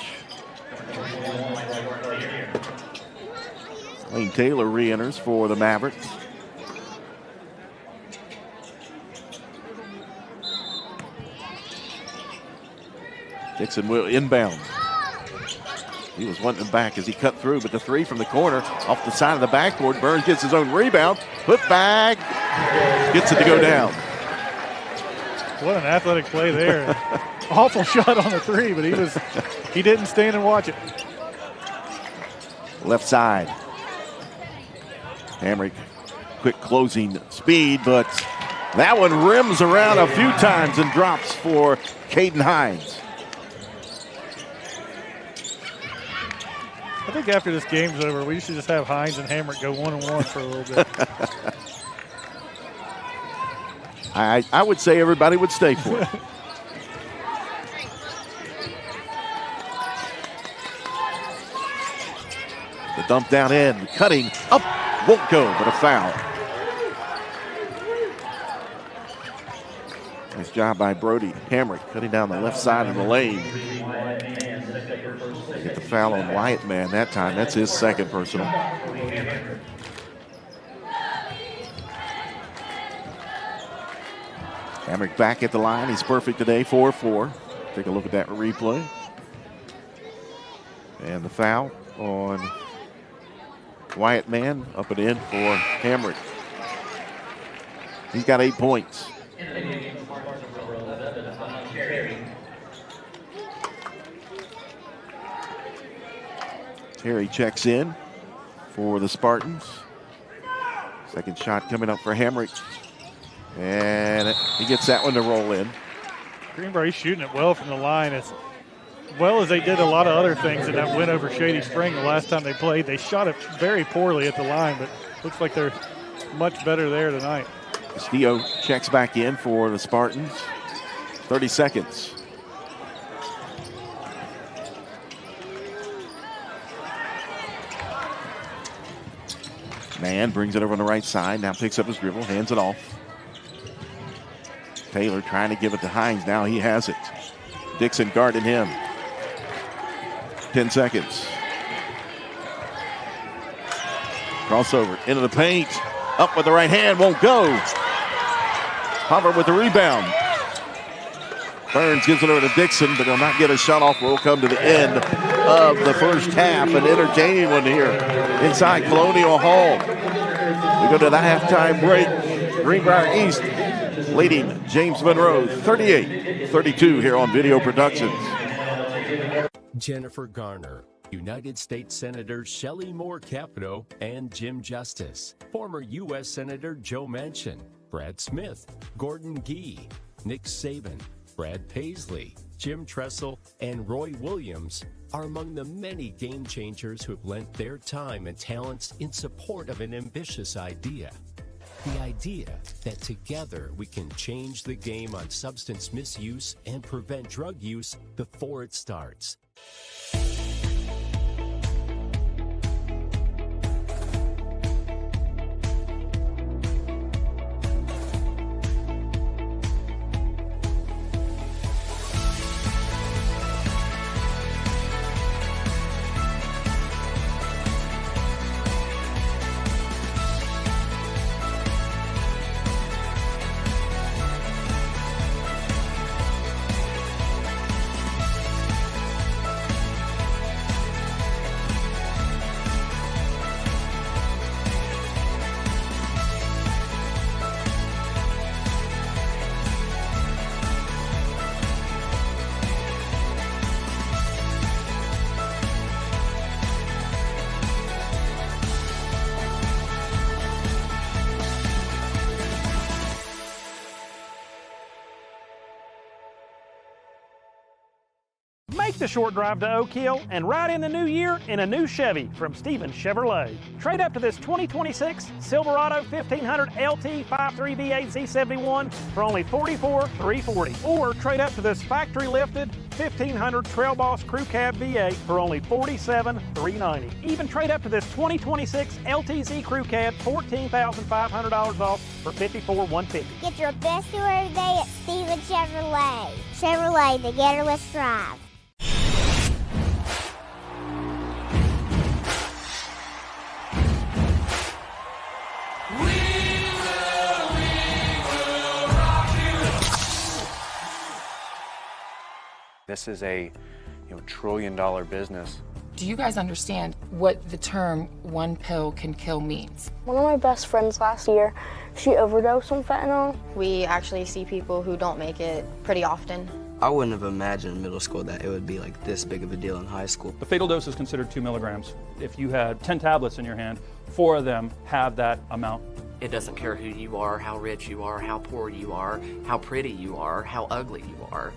Lane Taylor re-enters for the Mavericks. Dixon will inbound. He was wanting him back as he cut through, but the three from the corner off the side of the backboard. Burns gets his own rebound. Put back. Gets it to go down. What an athletic play there. Awful shot on the three, but he didn't stand and watch it. Left side. Hamrick, quick closing speed, but that one rims around a few times and drops for Caden Hines. I think after this game's over, we should just have Hines and Hamrick go one-on-one for a little bit. I would say everybody would stay for it. The dump down in, cutting up, won't go, but a foul. Nice job by Brody Hamrick, cutting down the left side of the lane. Get the foul on Wyatt Man that time. That's his second personal. Hamrick back at the line. He's perfect today, 4-4. Take a look at that replay. And the foul on Wyatt Man, up and in for Hamrick. He's got 8 points. Terry checks in for the Spartans. Second shot coming up for Hamrick. And he gets that one to roll in. Greenbrier shooting it well from the line. As well as they did a lot of other things in that win over Shady Spring the last time they played. They shot it very poorly at the line, but looks like they're much better there tonight. Castillo checks back in for the Spartans. 30 seconds. Mann brings it over on the right side. Now picks up his dribble, hands it off. Taylor trying to give it to Hines. Now he has it. Dixon guarding him. 10 seconds. Crossover into the paint. Up with the right hand, won't go. Hover with the rebound. Burns gives it over to Dixon, but he'll not get a shot off. We'll come to the end of the first half. An entertaining one here inside Colonial Hall. We go to the halftime break. Greenbrier East leading James Monroe 38-32 here on Video Productions. Jennifer Garner, United States Senators Shelley Moore Capito and Jim Justice, former U.S. Senator Joe Manchin, Brad Smith, Gordon Gee, Nick Saban, Brad Paisley, Jim Tressel, and Roy Williams are among the many game changers who have lent their time and talents in support of an ambitious idea. The idea that together we can change the game on substance misuse and prevent drug use before it starts. Make the short drive to Oak Hill and ride in the new year in a new Chevy from Stevens Chevrolet. Trade up to this 2026 Silverado 1500 LT 5.3 V8 Z71 for only $44,340. Or trade up to this factory lifted 1500 Trail Boss Crew Cab V8 for only $47,390. Even trade up to this 2026 LTZ Crew Cab $14,500 off for $54,150. Get your best tour of the day at Stevens Chevrolet. Chevrolet, together let's drive. This is a trillion-dollar business. Do you guys understand what the term one pill can kill means? One of my best friends last year, she overdosed on fentanyl. We actually see people who don't make it pretty often. I wouldn't have imagined in middle school that it would be like this big of a deal in high school. The fatal dose is considered 2 milligrams. If you had 10 tablets in your hand, 4 of them have that amount. It doesn't care who you are, how rich you are, how poor you are, how pretty you are, how ugly you are.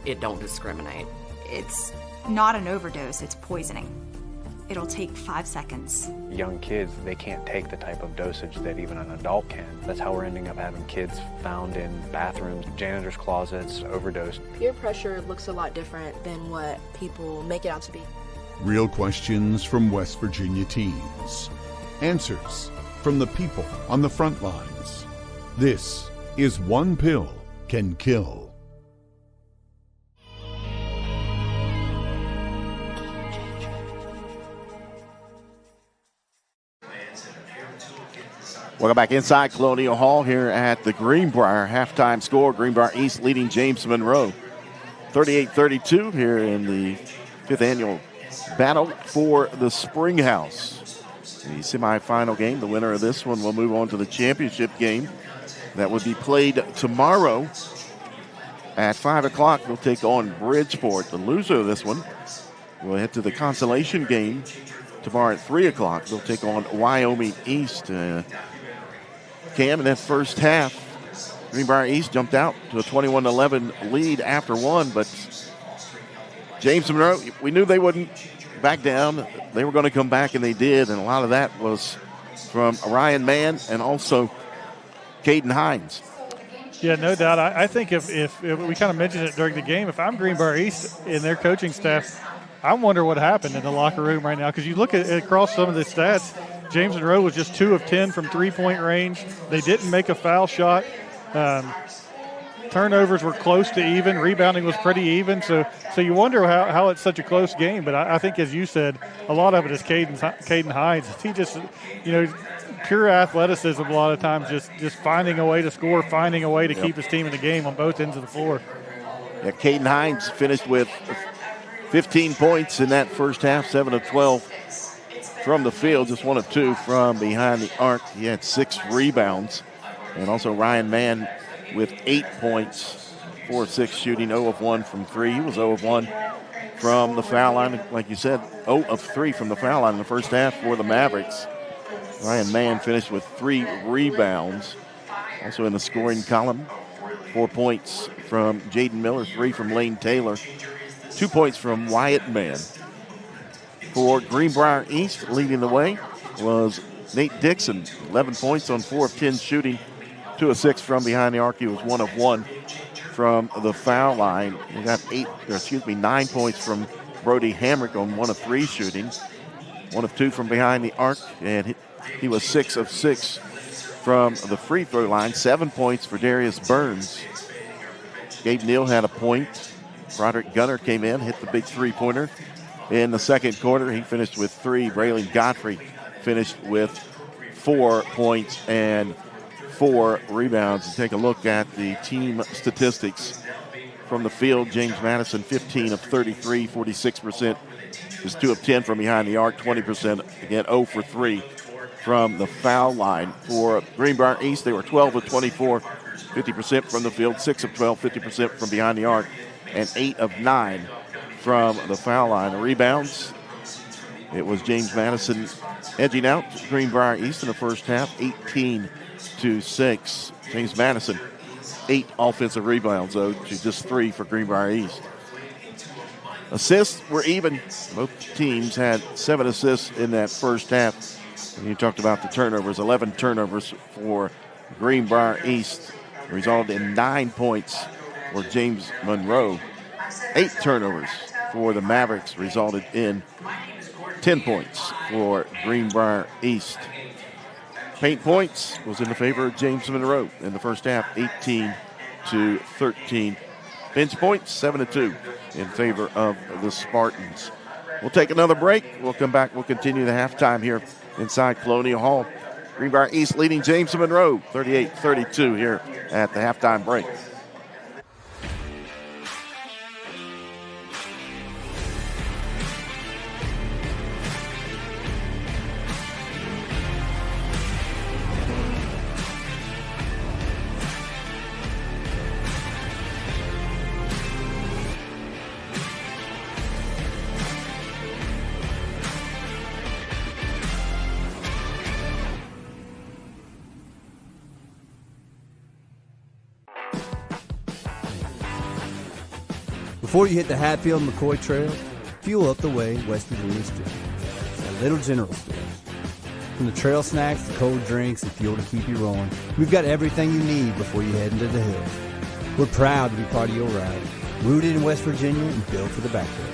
It don't discriminate. It's not an overdose, it's poisoning. It'll take 5 seconds. Young kids, they can't take the type of dosage that even an adult can. That's how we're ending up having kids found in bathrooms, janitors' closets, overdosed. Peer pressure looks a lot different than what people make it out to be. Real questions from West Virginia teens. Answers from the people on the front lines. This is One Pill Can Kill. Welcome back inside Colonial Hall here at the Greenbrier. Halftime score, Greenbrier East leading James Monroe 38-32 here in the 5th annual battle for the Springhouse. The semifinal game, the winner of this one will move on to the championship game that will be played tomorrow at 5 o'clock. They'll take on Bridgeport. The loser of this one will head to the consolation game tomorrow at 3 o'clock. They'll take on Wyoming East. Cam, in that first half, Greenbrier East jumped out to a 21-11 lead after one, but James Monroe, we knew they wouldn't back down. They were going to come back, and they did, and a lot of that was from Ryan Mann and also Caden Hines. Yeah, no doubt. I think if we kind of mentioned it during the game, if I'm Greenbrier East and their coaching staff, I wonder what happened in the locker room right now, because you look at across some of the stats, James Monroe was just 2 of 10 from three-point range. They didn't make a foul shot. Turnovers were close to even. Rebounding was pretty even. So you wonder how it's such a close game. But I think, as you said, a lot of it is Caden Hines. He just, pure athleticism a lot of times, just finding a way to score, finding a way to keep his team in the game on both ends of the floor. Yeah, Caden Hines finished with 15 points in that first half, 7 of 12 from the field, just 1 of 2 from behind the arc. He had 6 rebounds. And also Ryan Mann with 8 points, 4 of 6 shooting, 0 of 1 from 3. He was 0 of 1 from the foul line. Like you said, 0 of 3 from the foul line in the first half for the Mavericks. Ryan Mann finished with 3 rebounds. Also in the scoring column, 4 points from Jaden Miller, 3 from Lane Taylor, 2 points from Wyatt Mann. For Greenbrier East, leading the way was Nate Dixon, 11 points on 4 of 10 shooting, 2 of 6 from behind the arc. He was 1 of 1 from the foul line. We got 9 points from Brody Hamrick on 1 of 3 shooting, 1 of 2 from behind the arc, and he was 6 of 6 from the free throw line. 7 points for Darius Burns. Gabe Neal had a point. Broderick Gunner came in, hit the big three-pointer. In the second quarter, he finished with 3. Braylon Godfrey finished with 4 points and 4 rebounds. And take a look at the team statistics from the field. James Madison, 15 of 33, 46%. Just 2 of 10 from behind the arc, 20%. Again, 0 for 3 from the foul line. For Greenbrier East, they were 12 of 24, 50% from the field, 6 of 12, 50% from behind the arc, and 8 of 9 from the foul line. The rebounds, it was James Madison edging out Greenbrier East in the first half, 18-6. James Madison, 8 offensive rebounds, though, to just 3 for Greenbrier East. Assists were even. Both teams had 7 assists in that first half. And you talked about the turnovers, 11 turnovers for Greenbrier East, resulted in 9 points for James Monroe. 8 turnovers for the Mavericks resulted in 10 points for Greenbrier East. Paint points was in the favor of James Monroe in the first half, 18-13. Bench points, 7-2 in favor of the Spartans. We'll take another break. We'll come back. We'll continue the halftime here inside Colonial Hall. Greenbrier East leading James Monroe 38-32 here at the halftime break. Before you hit the Hatfield-McCoy Trail, fuel up the way West Virginians do. At Little General Store. From the trail snacks to cold drinks and fuel to keep you rolling, we've got everything you need before you head into the hills. We're proud to be part of your ride, rooted in West Virginia and built for the backwoods.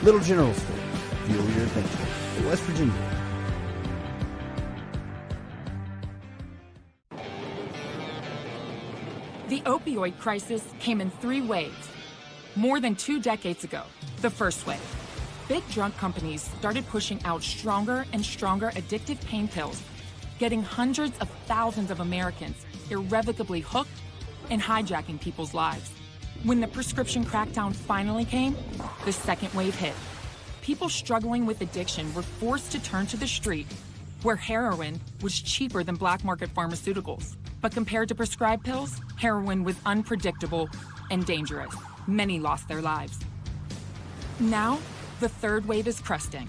Little General Store. Fuel your adventure at West Virginia. The opioid crisis came in 3 waves. More than 2 decades ago, the first wave. Big drug companies started pushing out stronger and stronger addictive pain pills, getting hundreds of thousands of Americans irrevocably hooked and hijacking people's lives. When the prescription crackdown finally came, the second wave hit. People struggling with addiction were forced to turn to the street, where heroin was cheaper than black market pharmaceuticals. But compared to prescribed pills, heroin was unpredictable and dangerous. Many lost their lives. Now, the third wave is cresting.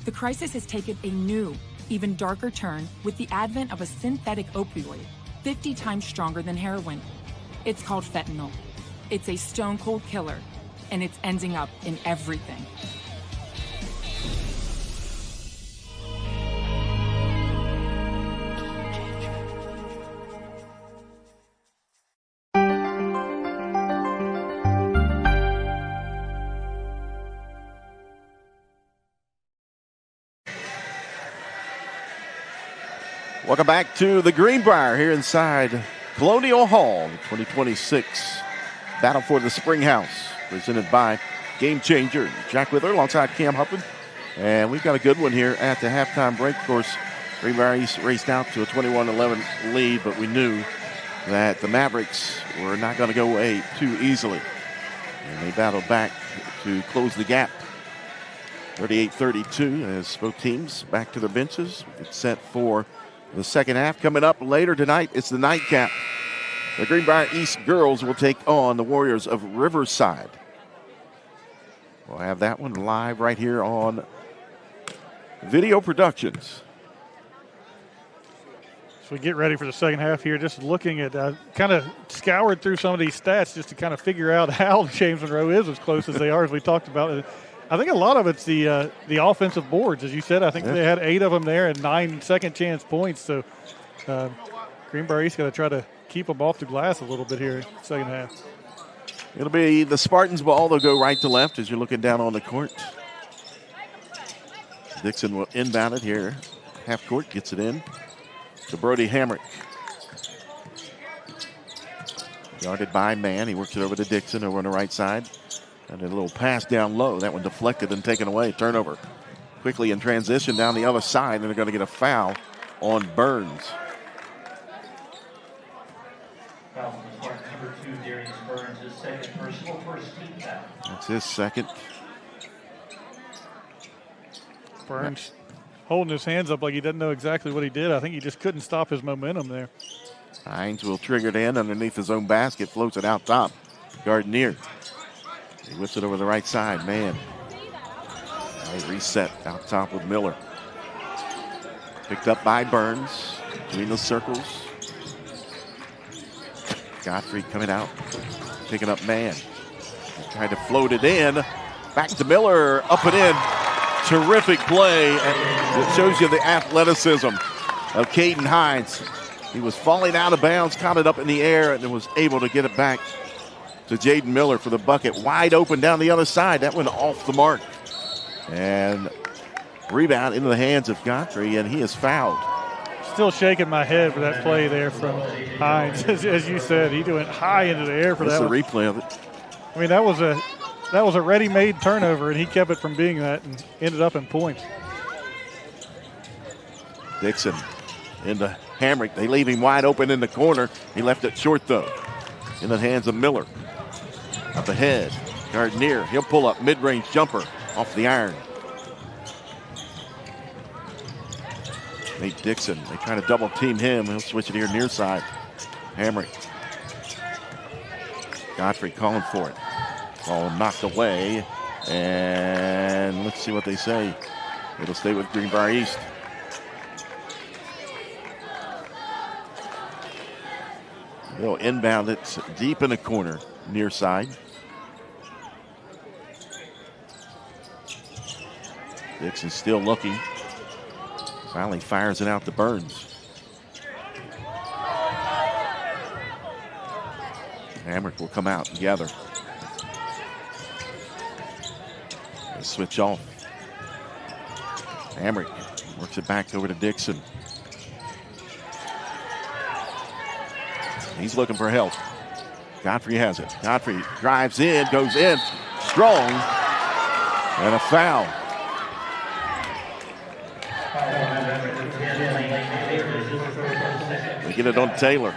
The crisis has taken a new, even darker turn with the advent of a synthetic opioid, 50 times stronger than heroin. It's called fentanyl. It's a stone-cold killer, and it's ending up in everything. Welcome back to the Greenbrier here inside Colonial Hall, 2026 Battle for the Springhouse, presented by Game Changer. Jack Withler alongside Cam Huffman. And we've got a good one here at the halftime break. Of course, Greenbrier East raced out to a 21-11 lead, but we knew that the Mavericks were not going to go away too easily. And they battled back to close the gap. 38-32 as both teams back to their benches. It's set for The second half coming up later tonight. It's the nightcap. The Greenbrier East girls will take on the Warriors of Riverside. We'll have that one live right here on Video Productions. So we get ready for the second half here. Just looking at, kind of scoured through some of these stats just to kind of figure out how James Monroe is as close as they are, as we talked about. I think a lot of it's the offensive boards, as you said. I think they had 8 of them there and 9 second chance points. So Greenbrier East got to try to keep them off the glass a little bit here in the second half. It'll be the Spartans ball. They'll go right to left as you're looking down on the court. Dixon will inbound it here. Half court, gets it in to Brody Hamrick. Guarded by Mann. He works it over to Dixon over on the right side. And a little pass down low. That one deflected and taken away. Turnover. Quickly in transition down the other side. And they're going to get a foul on Burns. Foul from the Spartans, number 2, Darius Burns, his second personal, first team foul. That's his second. Burns holding his hands up like he doesn't know exactly what he did. I think he just couldn't stop his momentum there. Hines will trigger it in underneath his own basket. Floats it out top. Gardner. He whips it over the right side. Man. They reset out top with Miller. Picked up by Burns. Between the circles. Godfrey coming out. Picking up Mann. Tried to float it in. Back to Miller. Up and in. Terrific play. And it shows you the athleticism of Caden Hines. He was falling out of bounds. Caught it up in the air and was able to get it back to Jaden Miller for the bucket. Wide open down the other side. That went off the mark. And rebound into the hands of Godfrey, and he is fouled. Still shaking my head for that play there from Hines. As you said, he went high into the air for that. That's a replay of it. I mean, that was a ready-made turnover, and he kept it from being that and ended up in points. Dixon into Hamrick. They leave him wide open in the corner. He left it short, though. In the hands of Miller. Up ahead. Gardner. He'll pull up mid-range jumper off the iron. Nate Dixon. They try to double team him. He'll switch it here near side. Hamrick. Godfrey calling for it. Ball knocked away. And let's see what they say. It'll stay with Greenbrier East. They'll inbound it deep in the corner, near side. Dixon still looking. Finally fires it out to Burns. Hamrick will come out together. They switch off. Hamrick works it back over to Dixon. He's looking for help. Godfrey has it. Godfrey drives in, goes in, strong, and a foul. We get it on Taylor.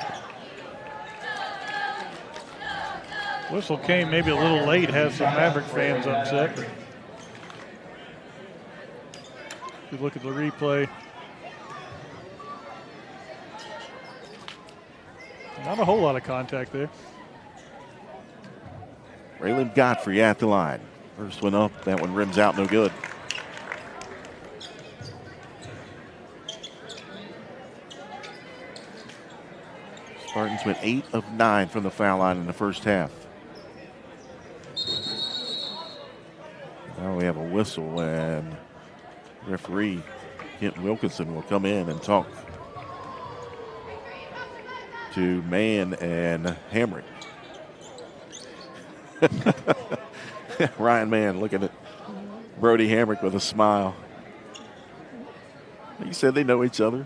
Whistle came maybe a little late, has some Maverick fans upset. If you look at the replay, not a whole lot of contact there. Raylan Godfrey at the line. First one up, that one rims out, no good. Spartans went 8 of 9 from the foul line in the first half. Now we have a whistle, and referee Kent Wilkinson will come in and talk to Mann and Hamrick. Ryan Mann looking at Brody Hamrick with a smile. You said they know each other.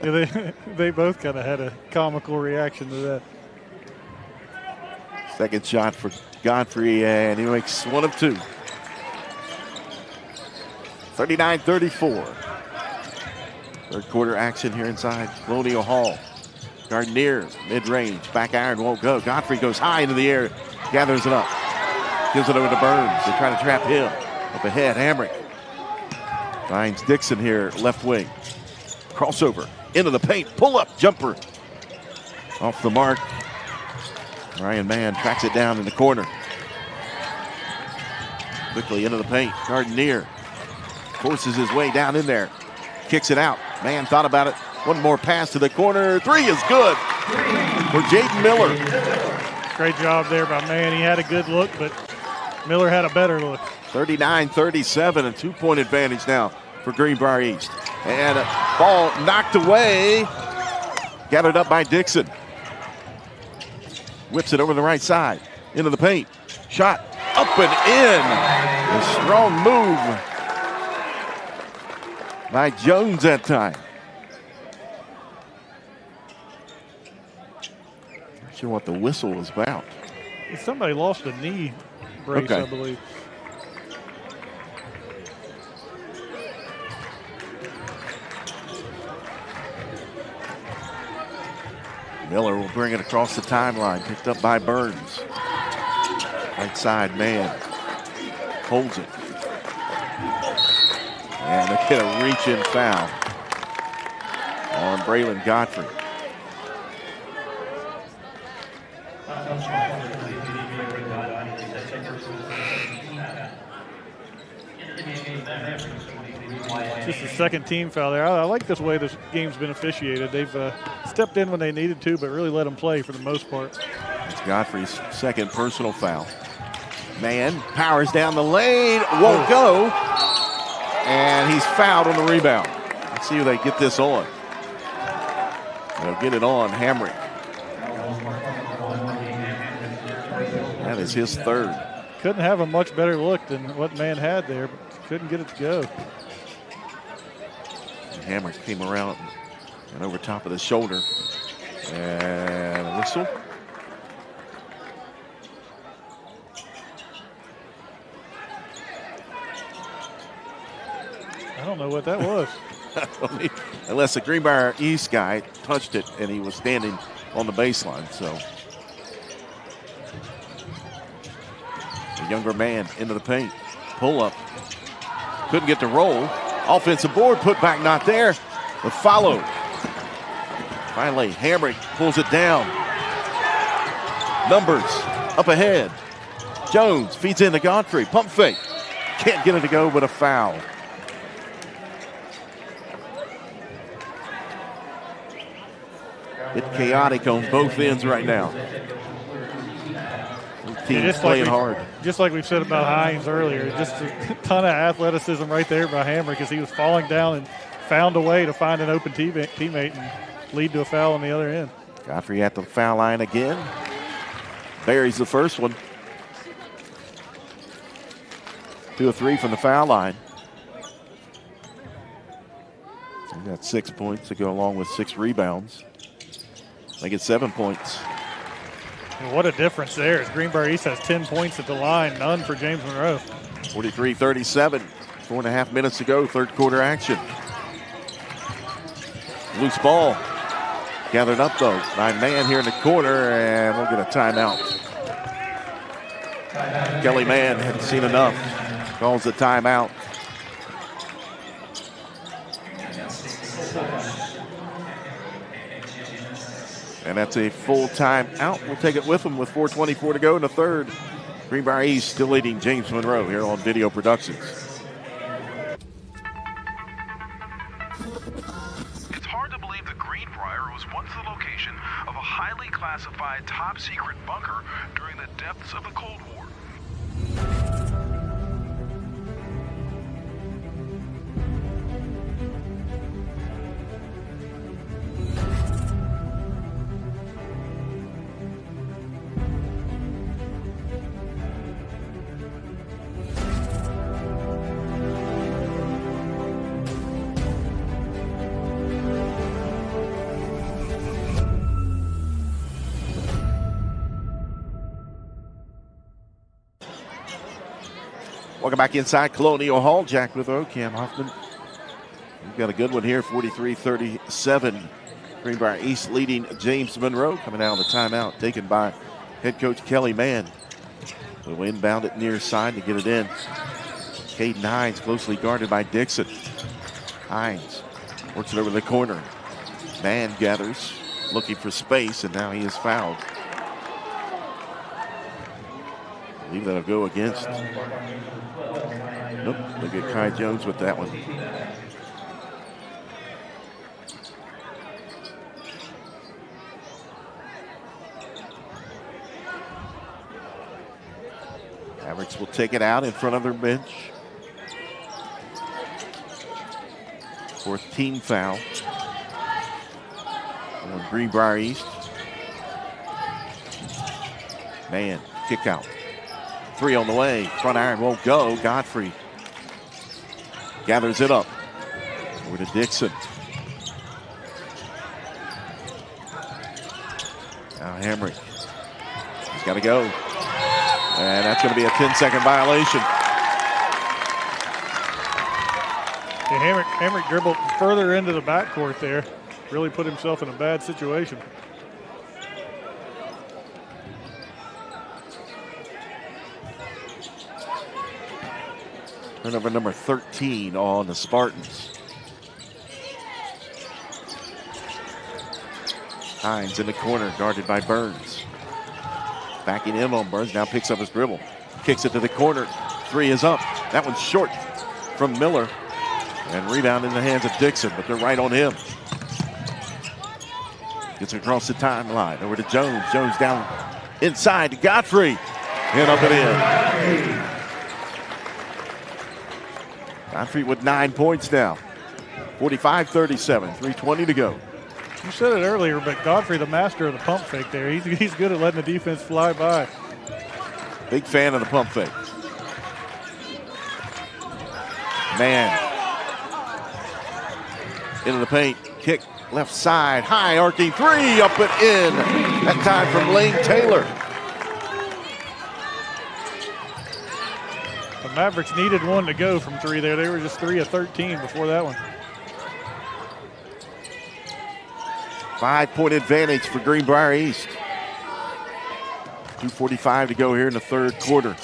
Yeah, they both kind of had a comical reaction to that. Second shot for Godfrey, and he makes one of two. 39-34. Third quarter action here inside Colonial Hall. Gardner, mid-range, back iron won't go. Godfrey goes high into the air, gathers it up, gives it over to Burns. They try to trap him. Up ahead, Hamrick Finds Dixon here, left wing. Crossover, into the paint, pull-up jumper. Off the mark. Ryan Mann tracks it down in the corner. Quickly into the paint, Gardner forces his way down in there. Kicks it out. Mann thought about it. One more pass to the corner. Three is good for Jaden Miller. Great job there by Mann. He had a good look, but Miller had a better look. 39-37, a 2-point advantage now for Greenbrier East. And a ball knocked away. Gathered up by Dixon. Whips it over the right side. Into the paint. Shot up and in. A strong move by Jones that time. Not sure what the whistle was about. Somebody lost a knee brace, okay. I believe. Miller will bring it across the timeline. Picked up by Burns. Right side man. Holds it. And they get a reach-in foul on Braylon Godfrey. Just a second team foul there. I like this way this game's been officiated. They've stepped in when they needed to, but really let them play for the most part. It's Godfrey's second personal foul. Mann powers down the lane, won't go, and he's fouled on the rebound. Let's see who they get this on. They'll get it on Hamrick. That is his third. Couldn't have a much better look than what Mann had there, but couldn't get it to go. Hamrick came around and over top of the shoulder. And a whistle. I don't know what that was. Unless the Greenbrier East guy touched it and he was standing on the baseline. So the younger man into the paint. Pull up. Couldn't get the roll. Offensive board put back, not there. The follow. Finally, Hamrick pulls it down. Numbers up ahead. Jones feeds into Godfrey. Pump fake. Can't get it to go, but a foul. It's chaotic on both ends right now. Teams playing hard. Just like we've said about Hines earlier, just a ton of athleticism right there by Hamrick as he was falling down and found a way to find an open teammate and lead to a foul on the other end. Godfrey at the foul line again. Buries the first one. 2 of 3 from the foul line. He got 6 points to go along with 6 rebounds. They get 7 points. And what a difference there as Greenbrier East has 10 points at the line, none for James Monroe. 43-37, 4.5 minutes to go, third quarter action. Loose ball. Gathered up though by Mann here in the corner, and we'll get a timeout. Kelly Mann hadn't seen enough. Calls the timeout. And that's a full timeout. We'll take it with them with 4:24 to go in the third. Greenbrier East still leading James Monroe here on Video Productions. It's hard to believe that Greenbrier was once the location of a highly classified top secret bunker during the depths of the Cold War. Welcome back inside Colonial Hall. Jack with Cam Hoffman. We've got a good one here, 43-37. Greenbrier East leading James Monroe. Coming out of the timeout taken by head coach Kelly Mann. We'll inbound it near side to get it in. Caden Hines closely guarded by Dixon. Hines works it over the corner. Man gathers, looking for space, and now he is fouled. I believe that'll go against. Nope, they'll get Kai Jones with that one. Mavericks will take it out in front of their bench. 4th team foul on Greenbrier East. Man, kick out. 3 on the way. Front iron won't go. Godfrey gathers it up. Over to Dixon. Now Hamrick. He's got to go. And that's going to be a 10-second violation. Yeah, Hamrick dribbled further into the backcourt there. Really put himself in a bad situation. Turnover number 13 on the Spartans. Hines in the corner, guarded by Burns. Backing in on Burns, now picks up his dribble. Kicks it to the corner. 3 is up. That one's short from Miller. And rebound in the hands of Dixon, but they're right on him. Gets across the timeline. Over to Jones. Jones down inside to Godfrey. And up and in. Godfrey with 9 points now. 45-37, 3:20 to go. You said it earlier, but Godfrey, the master of the pump fake there. He's good at letting the defense fly by. Big fan of the pump fake. Man. Into the paint. Kick left side. High arcing 3. Up and in. That time from Lane Taylor. The Mavericks needed one to go from 3 there. They were just 3 of 13 before that one. 5-point advantage for Greenbrier East. 2:45 to go here in the 3rd quarter.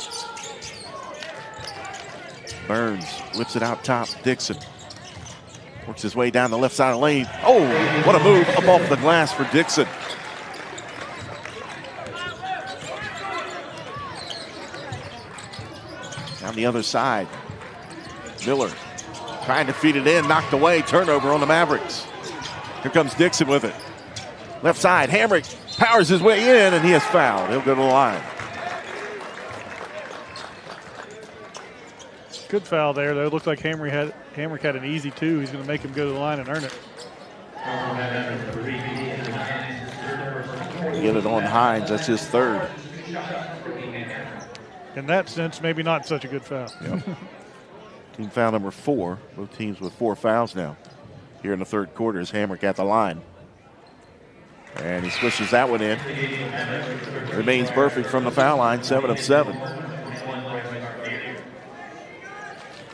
Burns whips it out top. Dixon works his way down the left side of the lane. Oh, what a move up off the glass for Dixon. Down the other side. Miller trying to feed it in, knocked away. Turnover on the Mavericks. Here comes Dixon with it. Left side, Hamrick powers his way in, and he is fouled. He'll go to the line. Good foul there, though. It looked like Hamrick had an easy 2. He's going to make him go to the line and earn it. Get it on Hines. That's his 3rd. In that sense, maybe not such a good foul. Yep. Team foul number 4. Both teams with 4 fouls now. Here in the 3rd quarter is Hamrick at the line. And he swishes that one in. Remains perfect from the foul line, 7 of 7.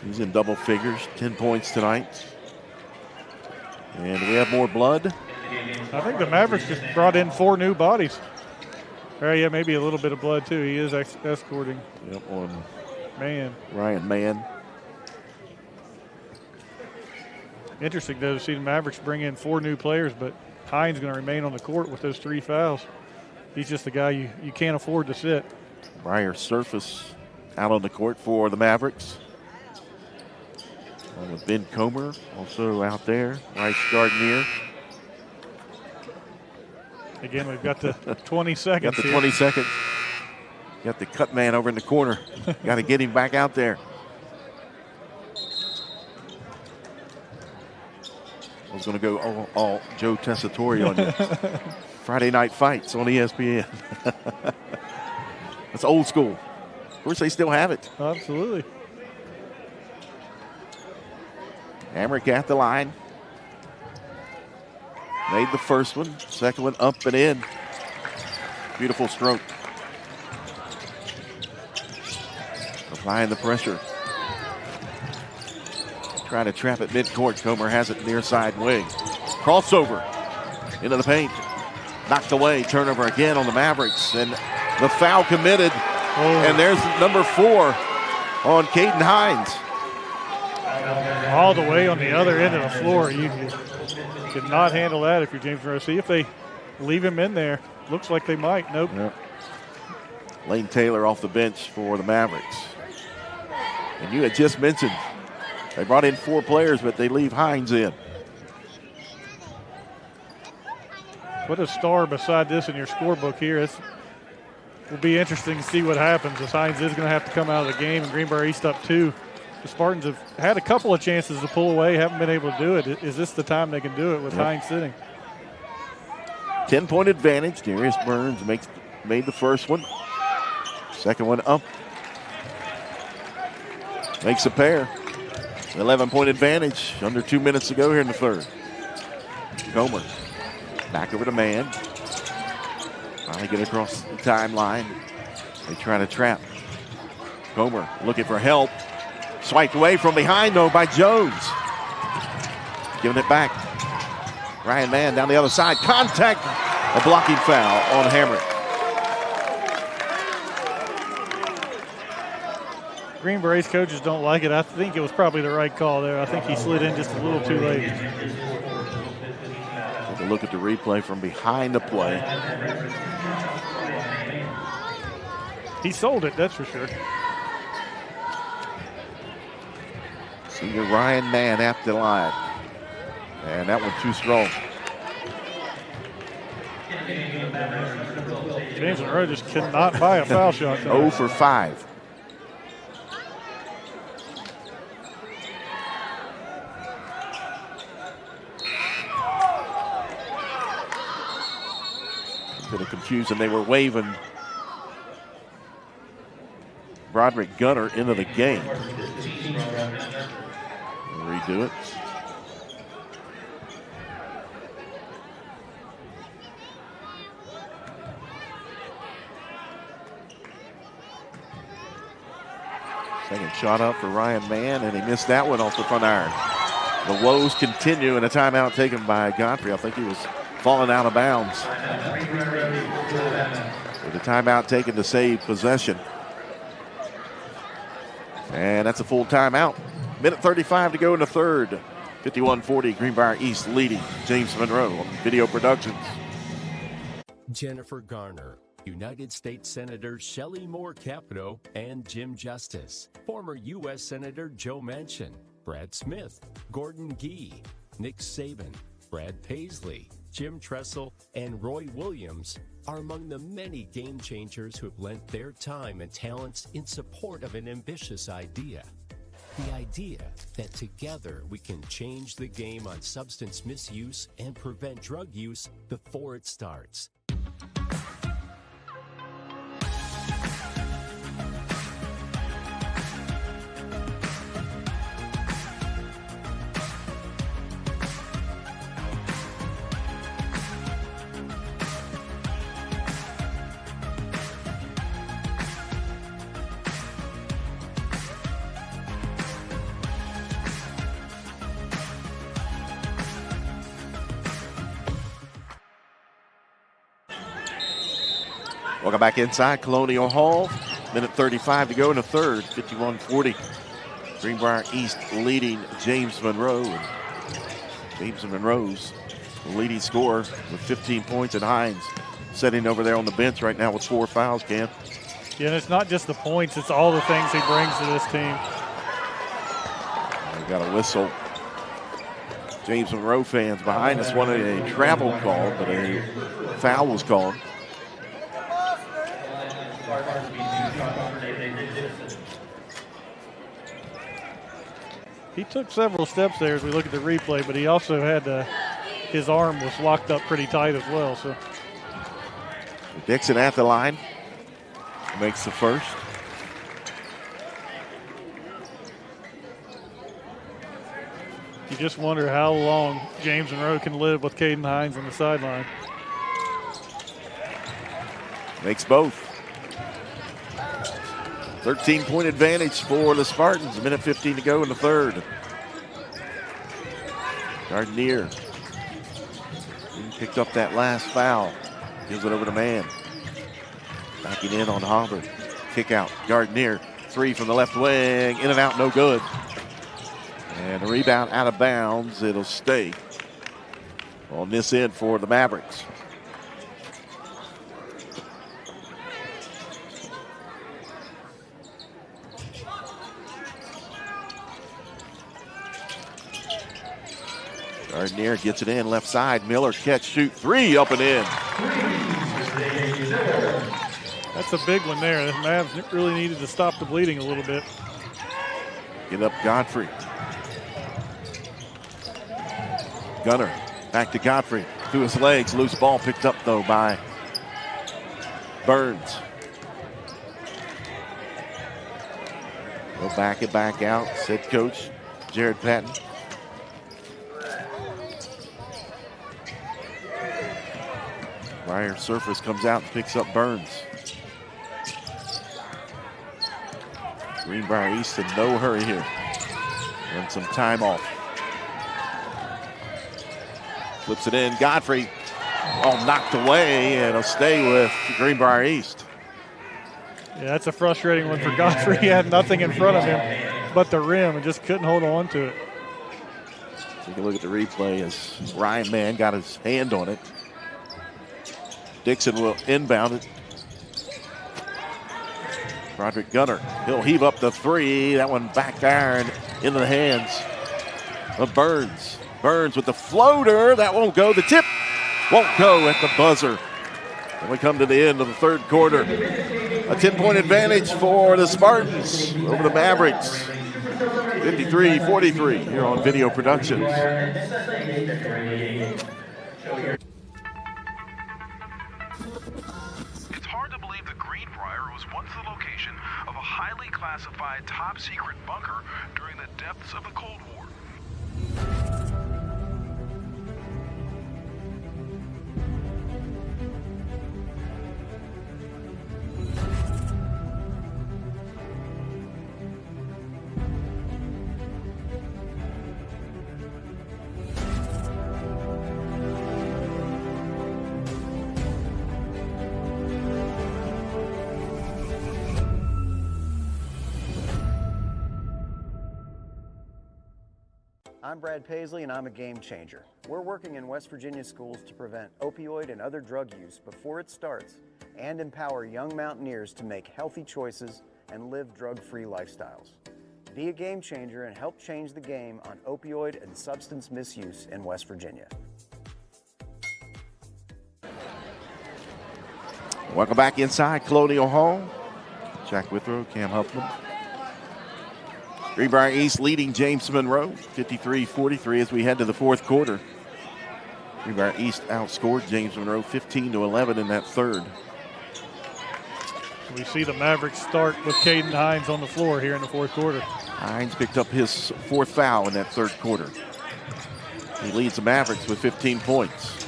He's in double figures, 10 points tonight. And we have more blood. I think the Mavericks just brought in 4 new bodies. Yeah, maybe a little bit of blood too. He is escorting. Yep, on Ryan Mann. Interesting though to see the Mavericks bring in 4 new players, but Hines going to remain on the court with those 3 fouls. He's just the guy you can't afford to sit. Briar Surface out on the court for the Mavericks. Along with Ben Comer also out there. Rice Gardner. Again, we've got the 20 seconds. Got the 20 seconds. Got the cut man over in the corner. Got to get him back out there. I was going to go all Joe Tessitore on you. Friday Night Fights on ESPN. That's old school. Of course, they still have it. Absolutely. Hamrick at the line. Made the first one. Second one up and in. Beautiful stroke. Applying the pressure. Trying to trap it midcourt. Comer has it near side wing. Crossover into the paint. Knocked away. Turnover again on the Mavericks. And the foul committed. And there's number 4 on Caden Hines. all the way on the other end of the floor. You could not handle that if you're James Monroe. See if they leave him in there. Looks like they might. Nope. Yep. Lane Taylor off the bench for the Mavericks. And you had just mentioned they brought in 4 players, but they leave Hines in. Put a star beside this in your scorebook here. It will be interesting to see what happens, as Hines is going to have to come out of the game, and Greenbrier East up 2. The Spartans have had a couple of chances to pull away, haven't been able to do it. Is this the time they can do it with Hines sitting? 10-point advantage. Darius Burns made the first one. Second one up. Makes a pair. 11-point advantage. Under 2 minutes to go here in the third. Gomer back over to man. Finally get across the timeline. They try to trap. Gomer looking for help. Swiped away from behind, though, by Jones. Giving it back. Ryan Mann down the other side. Contact. A blocking foul on Hamrick. Greenbrier's coaches don't like it. I think it was probably the right call there. I think he slid in just a little too late. Take a look at the replay from behind the play. He sold it, that's for sure. Senior Ryan Mann at the line. And that one too strong. James Monroe just cannot buy a foul shot. 0 for 5. A bit of confusion. They were waving Broderick Gunner into the game. Redo it. Second shot up for Ryan Mann, and he missed that one off the front iron. The woes continue, and a timeout taken by Godfrey. I think he was falling out of bounds. With a timeout taken to save possession. And that's a full timeout. Minute 35 to go in the third. 51-40, Greenbrier East leading James Monroe on Video Productions. Jennifer Garner, United States Senator Shelley Moore Capito, and Jim Justice. Former U.S. Senator Joe Manchin, Brad Smith, Gordon Gee, Nick Saban, Brad Paisley, Jim Tressel, and Roy Williams are among the many game changers who have lent their time and talents in support of an ambitious idea. The idea that together we can change the game on substance misuse and prevent drug use before it starts. Welcome back inside Colonial Hall. Minute 35 to go in the third. 51-40. Greenbrier East leading James Monroe. And James Monroe's the leading scorer with 15 points, and Hines sitting over there on the bench right now with 4 fouls, Cam. Yeah, and it's not just the points, it's all the things he brings to this team. We got a whistle. James Monroe fans behind us wanted a travel call, but a foul was called. He took several steps there as we look at the replay, but he also had his arm was locked up pretty tight as well. So Dixon at the line makes the first. You just wonder how long James Monroe can live with Caden Hines on the sideline. Makes both. 13-point advantage for the Spartans. A minute 15 to go in the third. Gardner. He picked up that last foul. Gives it over to Mann. Backing in on Hubbard. Kick out. Gardner. 3 from the left wing. In and out, no good. And the rebound out of bounds. It'll stay on this end for the Mavericks. Gardner gets it in left side. Miller catch, shoot, three up and in. That's a big one there. The Mavs really needed to stop the bleeding a little bit. Get up Godfrey. Gunner back to Godfrey. Through his legs. Loose ball picked up though by Burns. Go back and back out. Said coach Jared Patton. Briar Surface comes out and picks up Burns. Greenbrier East in no hurry here. And some time off. Flips it in. Godfrey. Oh, knocked away, and it'll stay with Greenbrier East. Yeah, that's a frustrating one for Godfrey. He had nothing in front of him but the rim and just couldn't hold on to it. Take a look at the replay as Ryan Mann got his hand on it. Dixon will inbound it. Roderick Gunner, he'll heave up the three. That one back there and into the hands of Burns. Burns with the floater. That won't go. The tip won't go at the buzzer. And we come to the end of the third quarter. A 10-point advantage for the Spartans over the Mavericks. 53-43 here on Video Productions. It's hard to believe that Greenbrier was once the location of a highly classified top-secret bunker during the depths of the Cold War. I'm Brad Paisley, and I'm a game changer. We're working in West Virginia schools to prevent opioid and other drug use before it starts and empower young mountaineers to make healthy choices and live drug-free lifestyles. Be a game changer and help change the game on opioid and substance misuse in West Virginia. Welcome back inside Colonial Hall. Jack Withrow, Cam Huffman. Greenbrier East leading James Monroe, 53-43 as we head to the fourth quarter. Greenbrier East outscored James Monroe 15-11 in that third. We see the Mavericks start with Caden Hines on the floor here in the fourth quarter. Hines picked up his fourth foul in that third quarter. He leads the Mavericks with 15 points.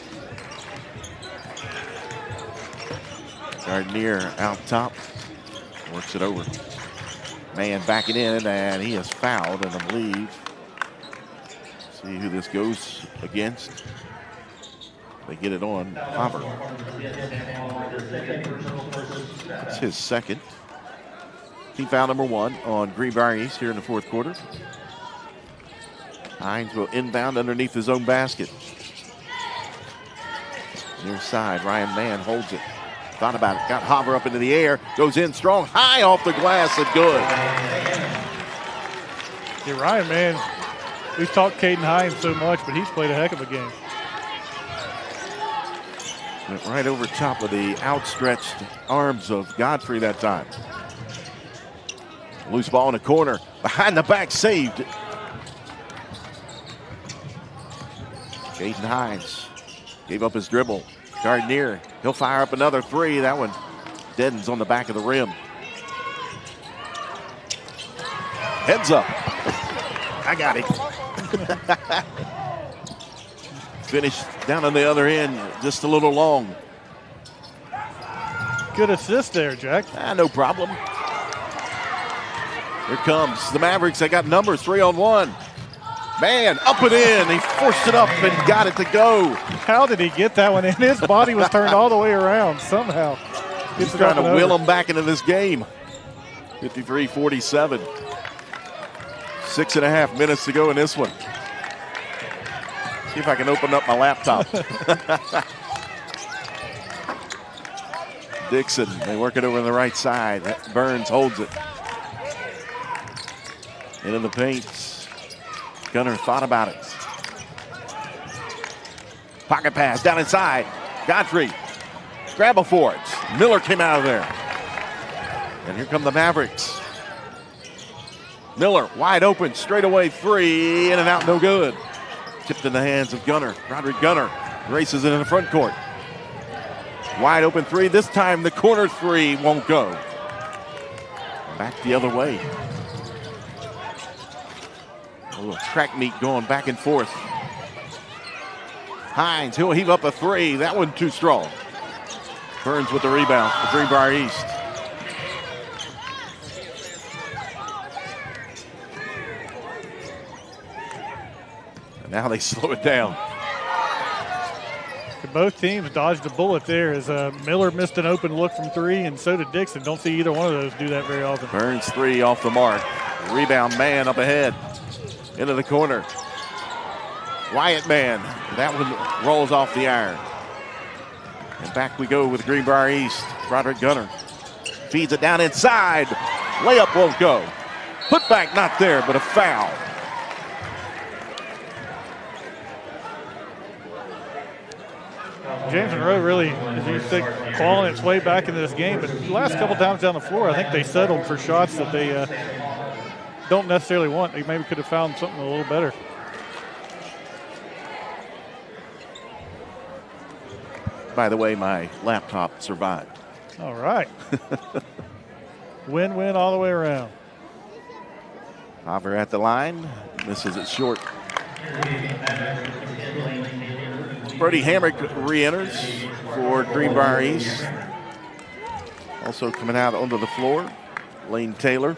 Gardner out top, works it over. Man backing in, and he is fouled, and I believe. See who this goes against. They get it on Hopper. It's his second. Team foul number one on Greenbrier East here in the fourth quarter. Hines will inbound underneath his own basket. Near side, Ryan Mann holds it. Thought about it, got Hopper up into the air, goes in strong, high off the glass, and good. Yeah, Ryan Mann, we've talked Caden Hines so much, but he's played a heck of a game. Went right over top of the outstretched arms of Godfrey that time. Loose ball in the corner, behind the back, saved. Caden Hines gave up his dribble. Gardner, he'll fire up another three. That one deadens on the back of the rim. Heads up. I got it. Finished down on the other end, just a little long. Good assist there, Jack. No problem. Here comes the Mavericks. They got numbers, 3-on-1. Man, up and in. He forced it up and got it to go. How did he get that one in? His body was turned all the way around somehow. He's trying to will him back into this game. 53-47. 6.5 minutes to go in this one. See if I can open up my laptop. Dixon, they work it over on the right side. Burns holds it. Into the paint. Gunner thought about it. Pocket pass down inside. Godfrey, scramble for it. Miller came out of there. And here come the Mavericks. Miller wide open, straight away three, in and out, no good. Tipped in the hands of Gunner. Roderick Gunner races it in the front court. Wide open three. This time the corner three won't go. Back the other way. A little track meet going back and forth. Hines, he'll heave up a three. That one too strong. Burns with the rebound for Greenbrier East. And now they slow it down. Both teams dodged a bullet there as Miller missed an open look from three, and so did Dixon. Don't see either one of those do that very often. Burns three off the mark. Rebound man up ahead. Into the corner. Wyatt man. That one rolls off the iron. And back we go with Greenbrier East. Roderick Gunner feeds it down inside. Layup won't go. Put back not there, but a foul. James Monroe really, as you think, clawing its way back into this game. But the last couple times down the floor, I think they settled for shots that they don't necessarily want. They maybe could have found something a little better. By the way, my laptop survived. All right. Win-win all the way around. Hover at the line. Misses it short. Brody Hamrick re-enters for Greenbrier East. Also coming out onto the floor, Lane Taylor.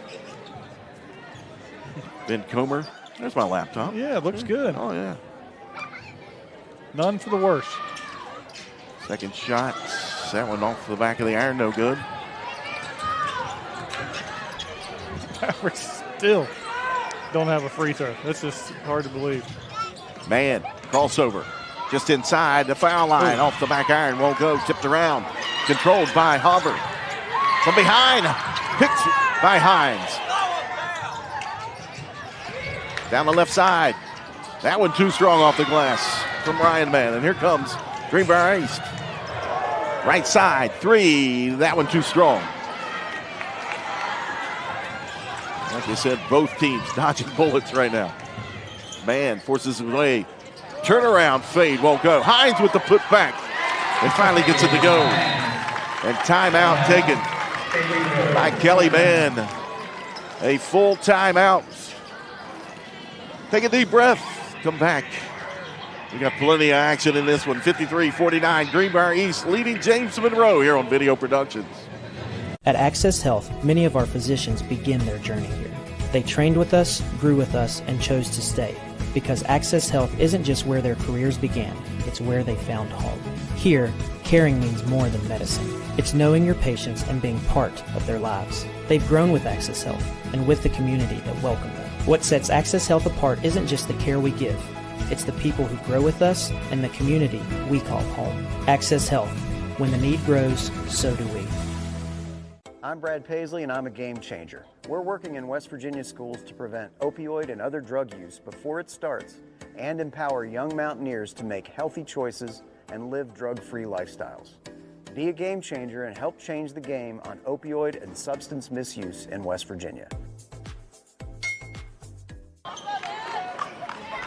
Ben Comer. There's my laptop. Yeah, it looks good. Oh, yeah. None for the worse. Second shot. That one off the back of the iron, no good. Mavericks still don't have a free throw. That's just hard to believe. Man, crossover. Just inside the foul line. Off the back iron, won't go. Tipped around. Controlled by Hopper. From behind. Picked by Hines. Down the left side. That one too strong off the glass from Ryan Mann. And here comes Greenbrier East. Right side, three. That one too strong. Like I said, both teams dodging bullets right now. Mann forces his way. Turnaround fade won't go. Hines with the putback. And finally gets it to go. And timeout taken by Kelly Mann. A full timeout. Take a deep breath. Come back. We got plenty of action in this one. 53-49. Greenbrier East leading James Monroe here on Video Productions. At Access Health, many of our physicians begin their journey here. They trained with us, grew with us, and chose to stay. Because Access Health isn't just where their careers began, it's where they found home. Here, caring means more than medicine. It's knowing your patients and being part of their lives. They've grown with Access Health and with the community that welcomed them. What sets Access Health apart isn't just the care we give, it's the people who grow with us and the community we call home. Access Health. When the need grows, so do we. I'm Brad Paisley, and I'm a game changer. We're working in West Virginia schools to prevent opioid and other drug use before it starts and empower young mountaineers to make healthy choices and live drug-free lifestyles. Be a game changer and help change the game on opioid and substance misuse in West Virginia.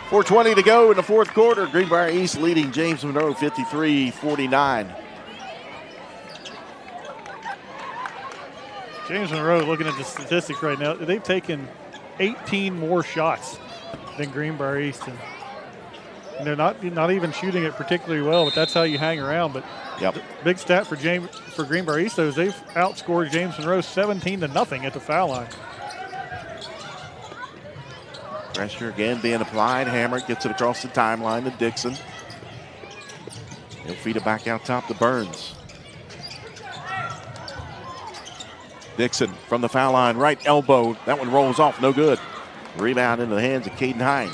4:20 to go in the fourth quarter. Greenbrier East leading James Monroe 53-49. James Monroe, looking at the statistics right now, they've taken 18 more shots than Greenbrier East. And they're not even shooting it particularly well, but that's how you hang around. But yep. Big stat for Greenbrier East, though, is they've outscored James Monroe 17-0 at the foul line. Pressure again being applied. Hammer gets it across the timeline to Dixon. He'll feed it back out top to Burns. Dixon from the foul line, right elbow. That one rolls off, no good. Rebound into the hands of Caden Hines.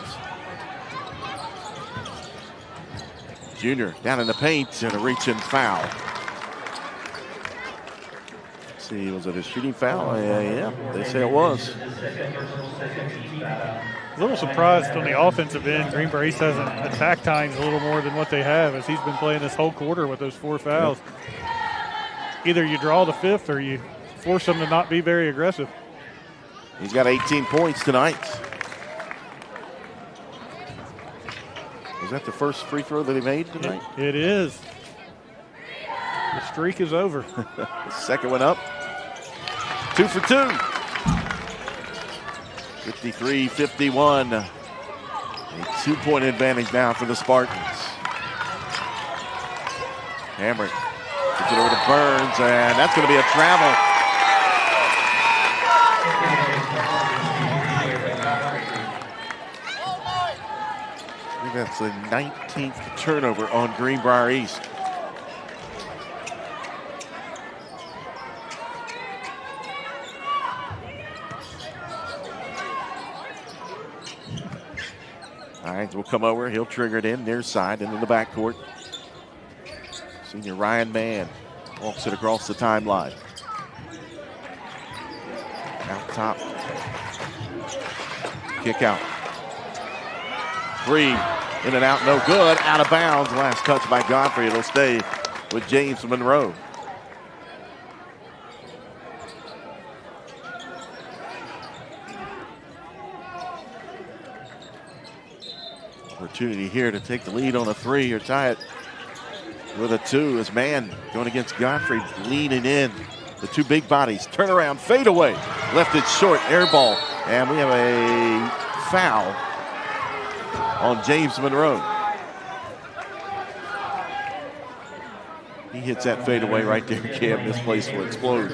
Junior down in the paint and a reach-in foul. Let's see, was it a shooting foul? Yeah, they say it was. A little surprised on the offensive end. Greenbrier East hasn't attacked Hines a little more than what they have, as he's been playing this whole quarter with those 4 fouls. Either you draw the 5th or you force them to not be very aggressive. He's got 18 points tonight. Was that the first free throw that he made tonight? It is. The streak is over. The second one up. 2 for 2. 53-51. A 2-point advantage now for the Spartans. Hammer gets it over to Burns, and that's going to be a travel. I think that's the 19th turnover on Greenbrier East. Hines will come over. He'll trigger it in near side into the backcourt. Senior Ryan Mann walks it across the timeline. Out top. Kick out. 3 in and out, no good. Out of bounds. Last touch by Godfrey. It'll stay with James Monroe. Opportunity here to take the lead on a 3 or tie it with a 2 as Mann going against Godfrey, leaning in. The 2 big bodies. Turn around, fade away. Left it short, air ball. And we have a foul on James Monroe. He hits that fadeaway right there, Cam. This place will explode.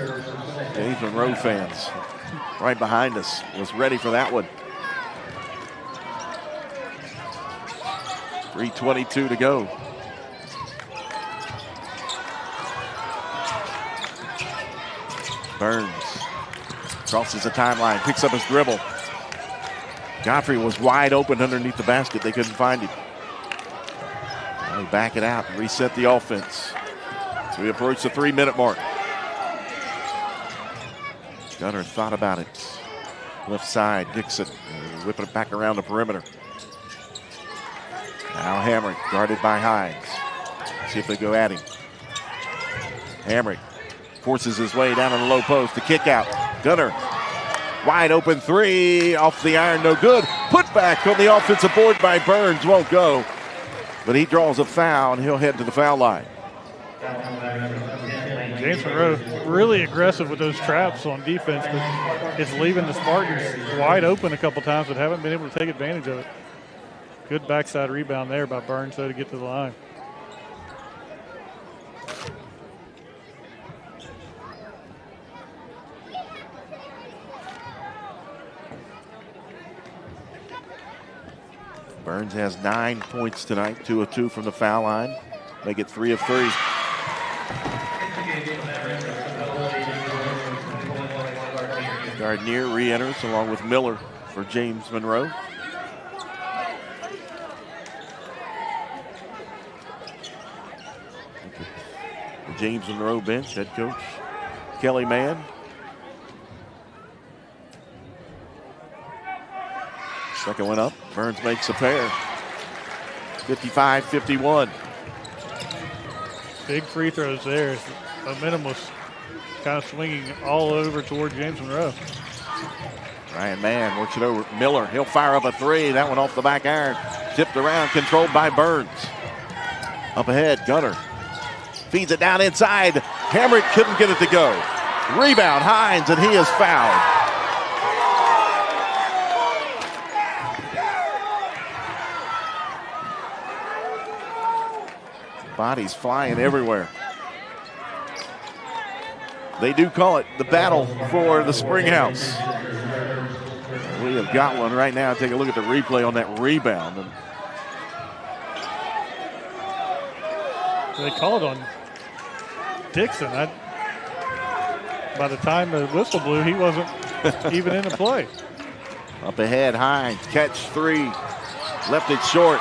James Monroe fans right behind us was ready for that one. 3:22 to go. Burns crosses the timeline, picks up his dribble. Godfrey was wide open underneath the basket. They couldn't find him. Now we back it out and reset the offense. So we approach the 3-minute mark. Gunner thought about it. Left side, Dixon whipping it back around the perimeter. Now Hamrick guarded by Hines. See if they go at him. Hamrick forces his way down on the low post. The kick out. Gunner. Wide open 3 off the iron, no good. Put back on the offensive board by Burns, won't go. But he draws a foul and he'll head to the foul line. James Monroe really aggressive with those traps on defense, but it's leaving the Spartans wide open a couple times but haven't been able to take advantage of it. Good backside rebound there by Burns though to get to the line. Burns has 9 points tonight, 2 of 2 from the foul line. Make it 3 of 3. Gardner re-enters along with Miller for James Monroe. The James Monroe bench, head coach Kelly Mann. Second one up. Burns makes a pair. 55-51. Big free throws there. Momentum was kind of swinging all over toward James Monroe. Ryan Mann works it over. Miller, he'll fire up a 3. That one off the back iron. Tipped around, controlled by Burns. Up ahead, Gunner. Feeds it down inside. Hamrick couldn't get it to go. Rebound, Hines, and he is fouled. Bodies flying everywhere. They do call it the battle for the Springhouse. We have got one right now. Take a look at the replay on that rebound. They called on Dixon. By the time the whistle blew, he wasn't even in the play. Up ahead, Hines, catch 3. Left it short,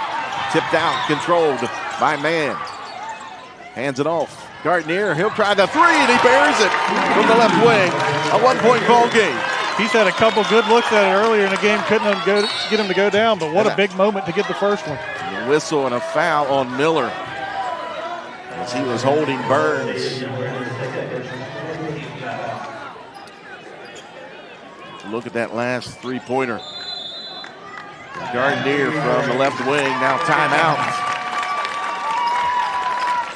tipped out, controlled by Mann. Hands it off. Gardner, he'll try the 3, and he bears it from the left wing. A 1-point ball game. He's had a couple good looks at it earlier in the game, couldn't get him to go down, but what a big moment to get the first one. A whistle and a foul on Miller as he was holding Burns. Look at that last three-pointer. Gardner from the left wing, now timeout.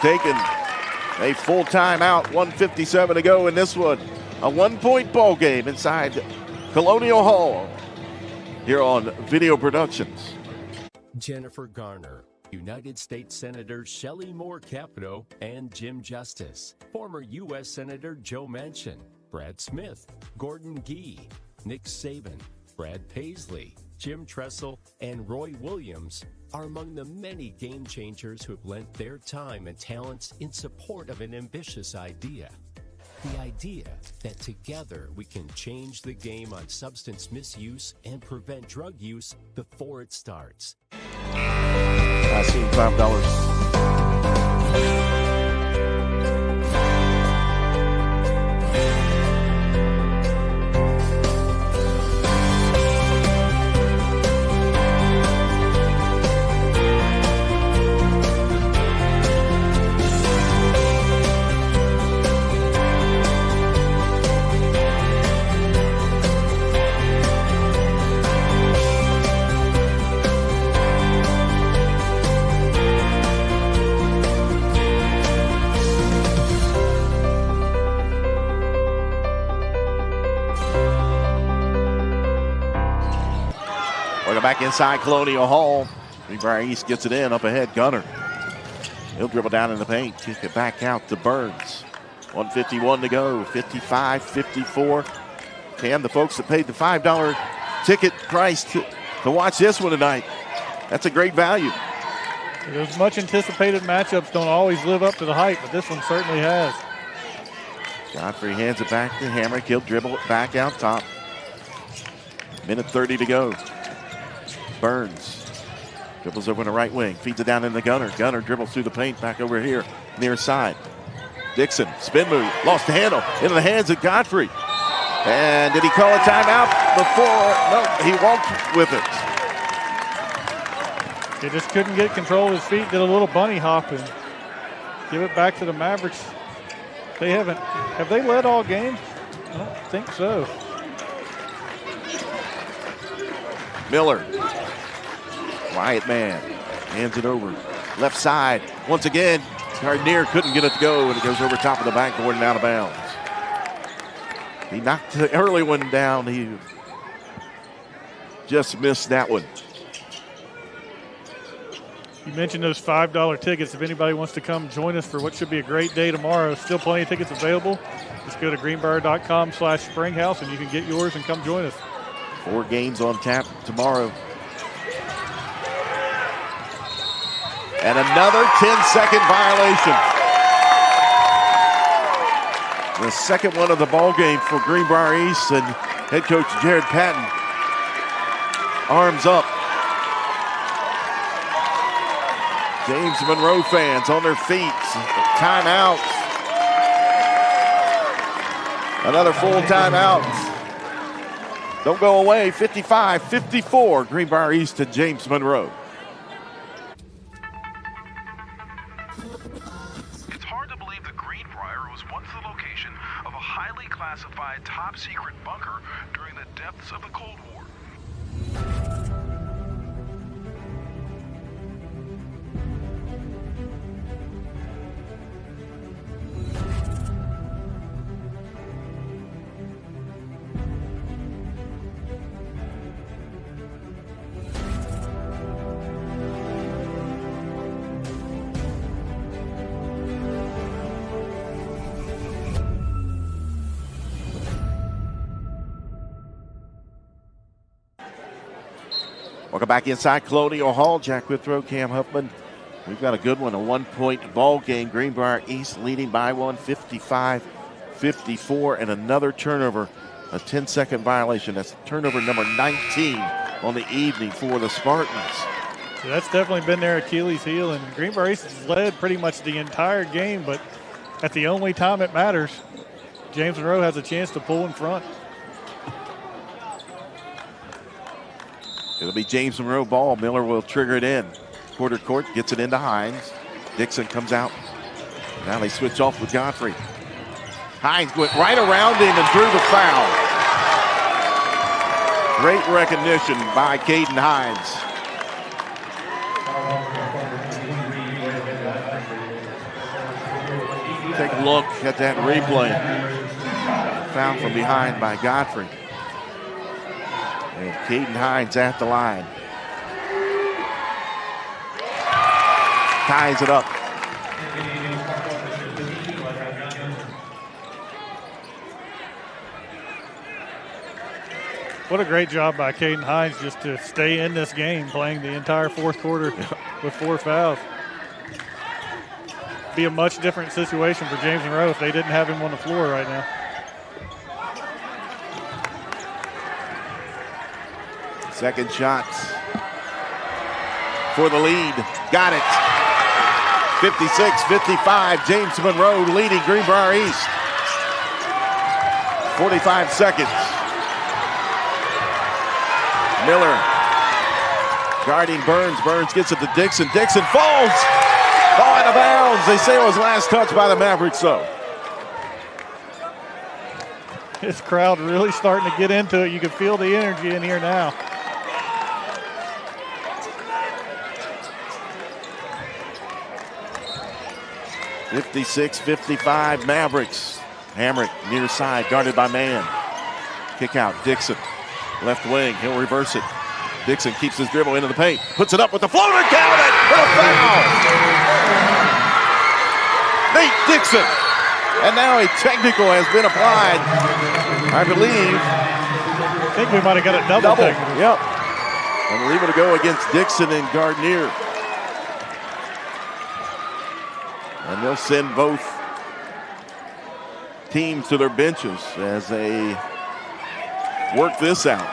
Taken a full timeout, 1:57 to go in this one. A 1-point ball game inside Colonial Hall here on Video Productions. Jennifer Garner, United States Senator Shelley Moore Capito, and Jim Justice. Former U.S. Senator Joe Manchin, Brad Smith, Gordon Gee, Nick Saban, Brad Paisley, Jim Tressel, and Roy Williams are among the many game changers who have lent their time and talents in support of an ambitious idea. The idea that together we can change the game on substance misuse and prevent drug use before it starts. I see $5. Back inside Colonial Hall. Greenbrier East gets it in, up ahead, Gunner. He'll dribble down in the paint, kick it back out to Burns. 1:51 to go, 55-54. Cam, the folks that paid the $5 ticket price to watch this one tonight, that's a great value. Those much anticipated matchups don't always live up to the hype, but this one certainly has. Godfrey hands it back to Hamrick. He'll dribble it back out top. Minute 30 to go. Burns dribbles over in the right wing, feeds it down in the Gunner. Gunner dribbles through the paint, back over here, near side. Dixon, spin move, lost the handle, into the hands of Godfrey. And did he call a timeout before? No, he walked with it. He just couldn't get control of his feet, did a little bunny hop and give it back to the Mavericks. Have they led all game? I don't think so. Miller. Quiet man, hands it over. Left side, once again, Gardner couldn't get it to go, and it goes over top of the backboard and out of bounds. He knocked the early one down. He just missed that one. You mentioned those $5 tickets. If anybody wants to come join us for what should be a great day tomorrow, still plenty of tickets available. Just go to greenbrier.com/springhouse and you can get yours and come join us. 4 games on tap tomorrow. And another 10-second violation. The second one of the ball game for Greenbrier East, and head coach Jared Patton. Arms up. James Monroe fans on their feet. Timeout. Another full timeout. Don't go away. 55-54. Greenbrier East to James Monroe. Classified top secret bunker during the depths of the Cold War. Welcome back inside Colonial Hall. Jack Withrow, Cam Huffman. We've got a good one, a 1-point ball game. Greenbrier East leading by one, 55-54, and another turnover A 10-second violation. That's turnover number 19 on the evening for the Spartans. So that's definitely been their Achilles heel, and Greenbrier East has led pretty much the entire game, but at the only time it matters, James Monroe has a chance to pull in front. It'll be James Monroe ball. Miller will trigger it in. Quarter court gets it into Hines. Dixon comes out. Now they switch off with Godfrey. Hines went right around him and drew the foul. Great recognition by Caden Hines. Take a look at that replay. Foul from behind by Godfrey. And Caden Hines at the line. Ties it up. What a great job by Caden Hines just to stay in this game, playing the entire fourth quarter with 4 fouls. Be a much different situation for James Monroe if they didn't have him on the floor right now. Second shot for the lead. Got it. 56-55. James Monroe leading Greenbrier East. 45 seconds. Miller guarding Burns. Burns gets it to Dixon. Dixon falls. Ball out of bounds. They say it was last touch by the Mavericks, though. This crowd really starting to get into it. You can feel the energy in here now. (56-55) Mavericks. Hamrick near side, guarded by Mann. Kick out, Dixon. Left wing, he'll reverse it. Dixon keeps his dribble into the paint. Puts it up with the floater, count it! With a foul! Nate Dixon. And now a technical has been applied, I believe. I think we might have got a double. Technical. Yep. I believe it'll go against Dixon and Gardner. And they'll send both teams to their benches as they work this out.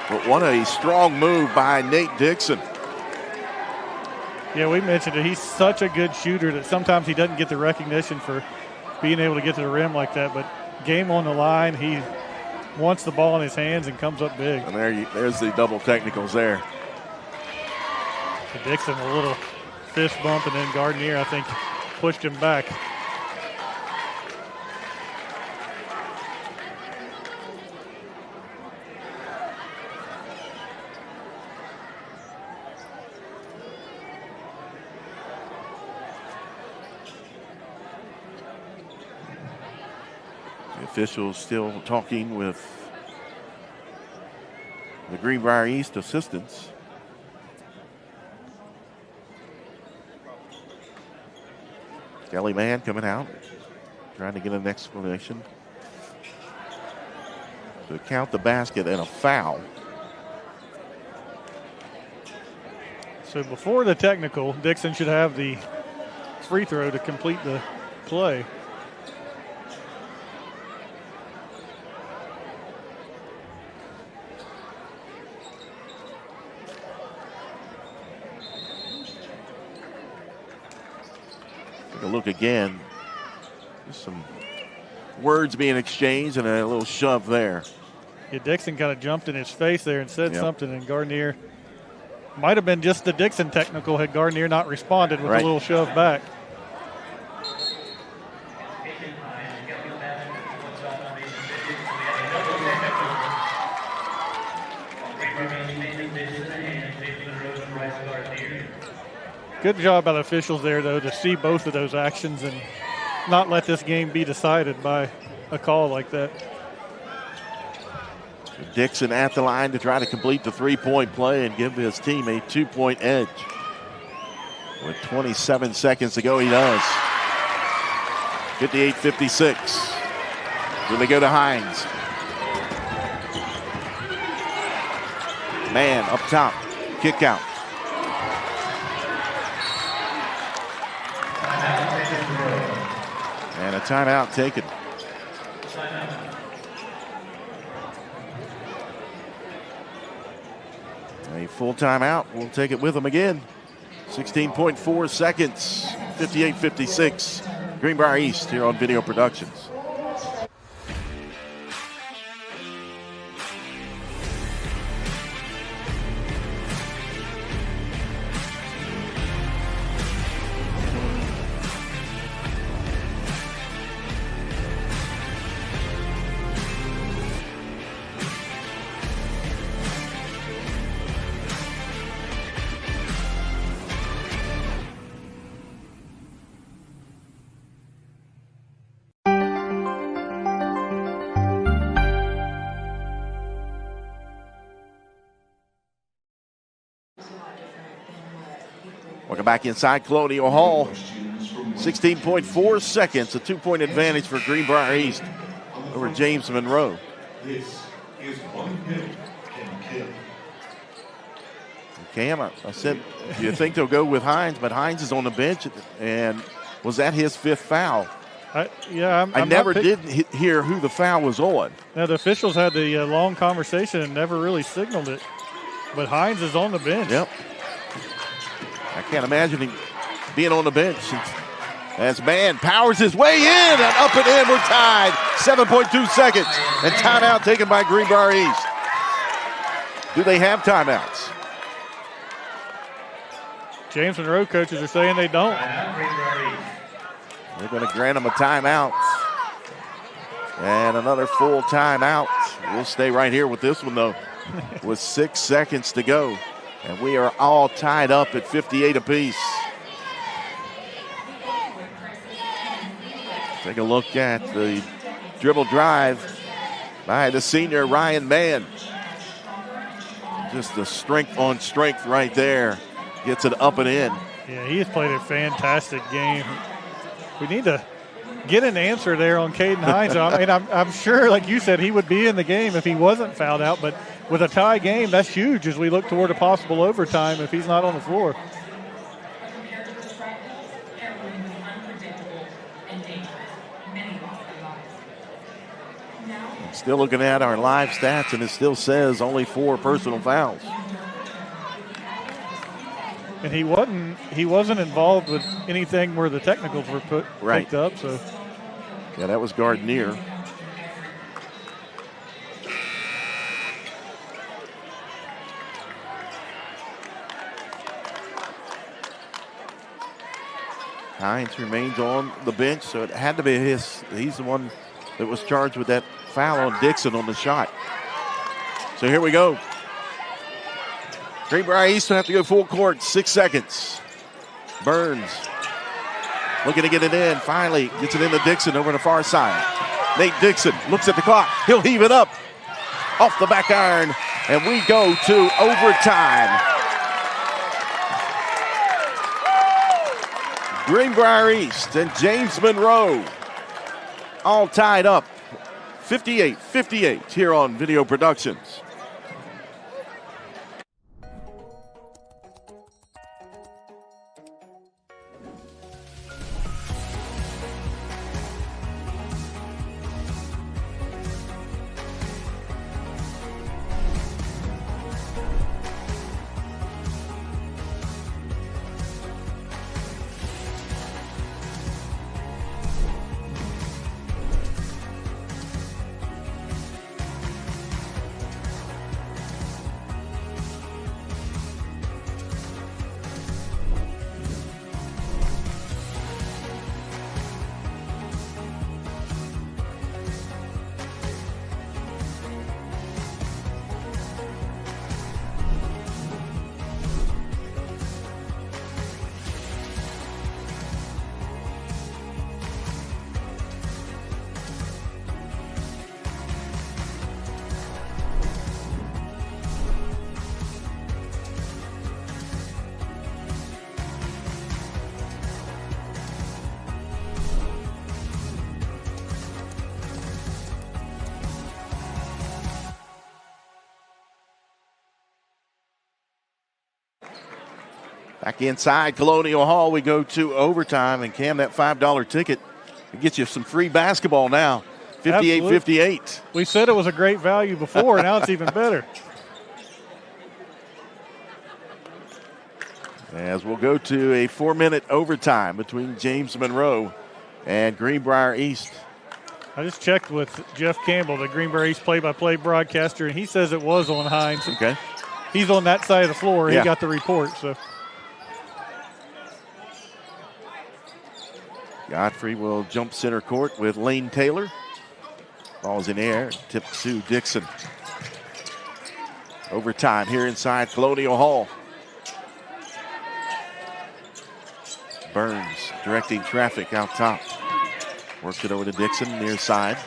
But what a strong move by Nate Dixon. Yeah, we mentioned it. He's such a good shooter that sometimes he doesn't get the recognition for being able to get to the rim like that. But game on the line, he wants the ball in his hands and comes up big. And there's the double technicals there. So Dixon a little fist bump, and then Gardner, I think, pushed him back. The officials still talking with the Greenbrier East assistants. Kelly Mann coming out, trying to get an explanation. To count the basket and a foul. So before the technical, Dixon should have the free throw to complete the play. Take a look again. Just some words being exchanged and a little shove there. Yeah, Dixon kind of jumped in his face there and said something, and Gardner might have been just the Dixon technical had Gardner not responded with a little shove back. Good job by the officials there, though, to see both of those actions and not let this game be decided by a call like that. Dixon at the line to try to complete the three-point play and give his team a 2-point edge. With 27 seconds to go, he does. 58-56. Here they go to Hines. Man up top, kick out. And a timeout taken. A full timeout. We'll take it with them again. 16.4 seconds, 58-56. Greenbrier East here on Video Productions. Welcome back inside Colonial Hall. 16.4 seconds, a 2-point advantage for Greenbrier East over James Monroe. This is one pill can kill. Cam, I said, do you think they'll go with Hines? But Hines is on the bench, and was that his 5th foul? I never did hear who the foul was on. Now, the officials had the long conversation and never really signaled it. But Hines is on the bench. Yep. I can't imagine him being on the bench. As Mann powers his way in and up and in, we're tied. 7.2 seconds. And timeout taken by Greenbrier East. Do they have timeouts? James Monroe coaches are saying they don't. They're going to grant them a timeout. And another full timeout. We'll stay right here with this one, though, with 6 seconds to go. And we are all tied up at 58 apiece. Take a look at the dribble drive by the senior Ryan Mann. Just the strength on strength right there. Gets it up and in. Yeah, he has played a fantastic game. We need to get an answer there on Caden Hines. I mean, I'm sure, like you said, he would be in the game if he wasn't fouled out. But with a tie game, that's huge as we look toward a possible overtime if he's not on the floor. Still looking at our live stats, and it still says only 4 personal fouls. And he wasn't involved with anything where the technicals were picked up. So yeah, that was Gardner. Hines remains on the bench, so it had to be his. He's the one that was charged with that foul on Dixon on the shot. So here we go. Greenbrier East will have to go full court, 6 seconds. Burns looking to get it in. Finally gets it into Dixon over on the far side. Nate Dixon looks at the clock. He'll heave it up off the back iron, and we go to overtime. Greenbrier East and James Monroe all tied up 58-58 here on Video Productions. Back inside Colonial Hall, we go to overtime. And Cam, that $5 ticket, it gets you some free basketball now. 58-58. We said it was a great value before, now it's even better. As we'll go to a 4-minute overtime between James Monroe and Greenbrier East. I just checked with Jeff Campbell, the Greenbrier East play-by-play broadcaster, and he says it was on Hines. Okay. He's on that side of the floor. Yeah. He got the report. So Godfrey will jump center court with Lane Taylor. Ball's in the air, tipped to Dixon. Overtime here inside Colonial Hall. Burns directing traffic out top. Works it over to Dixon, near side.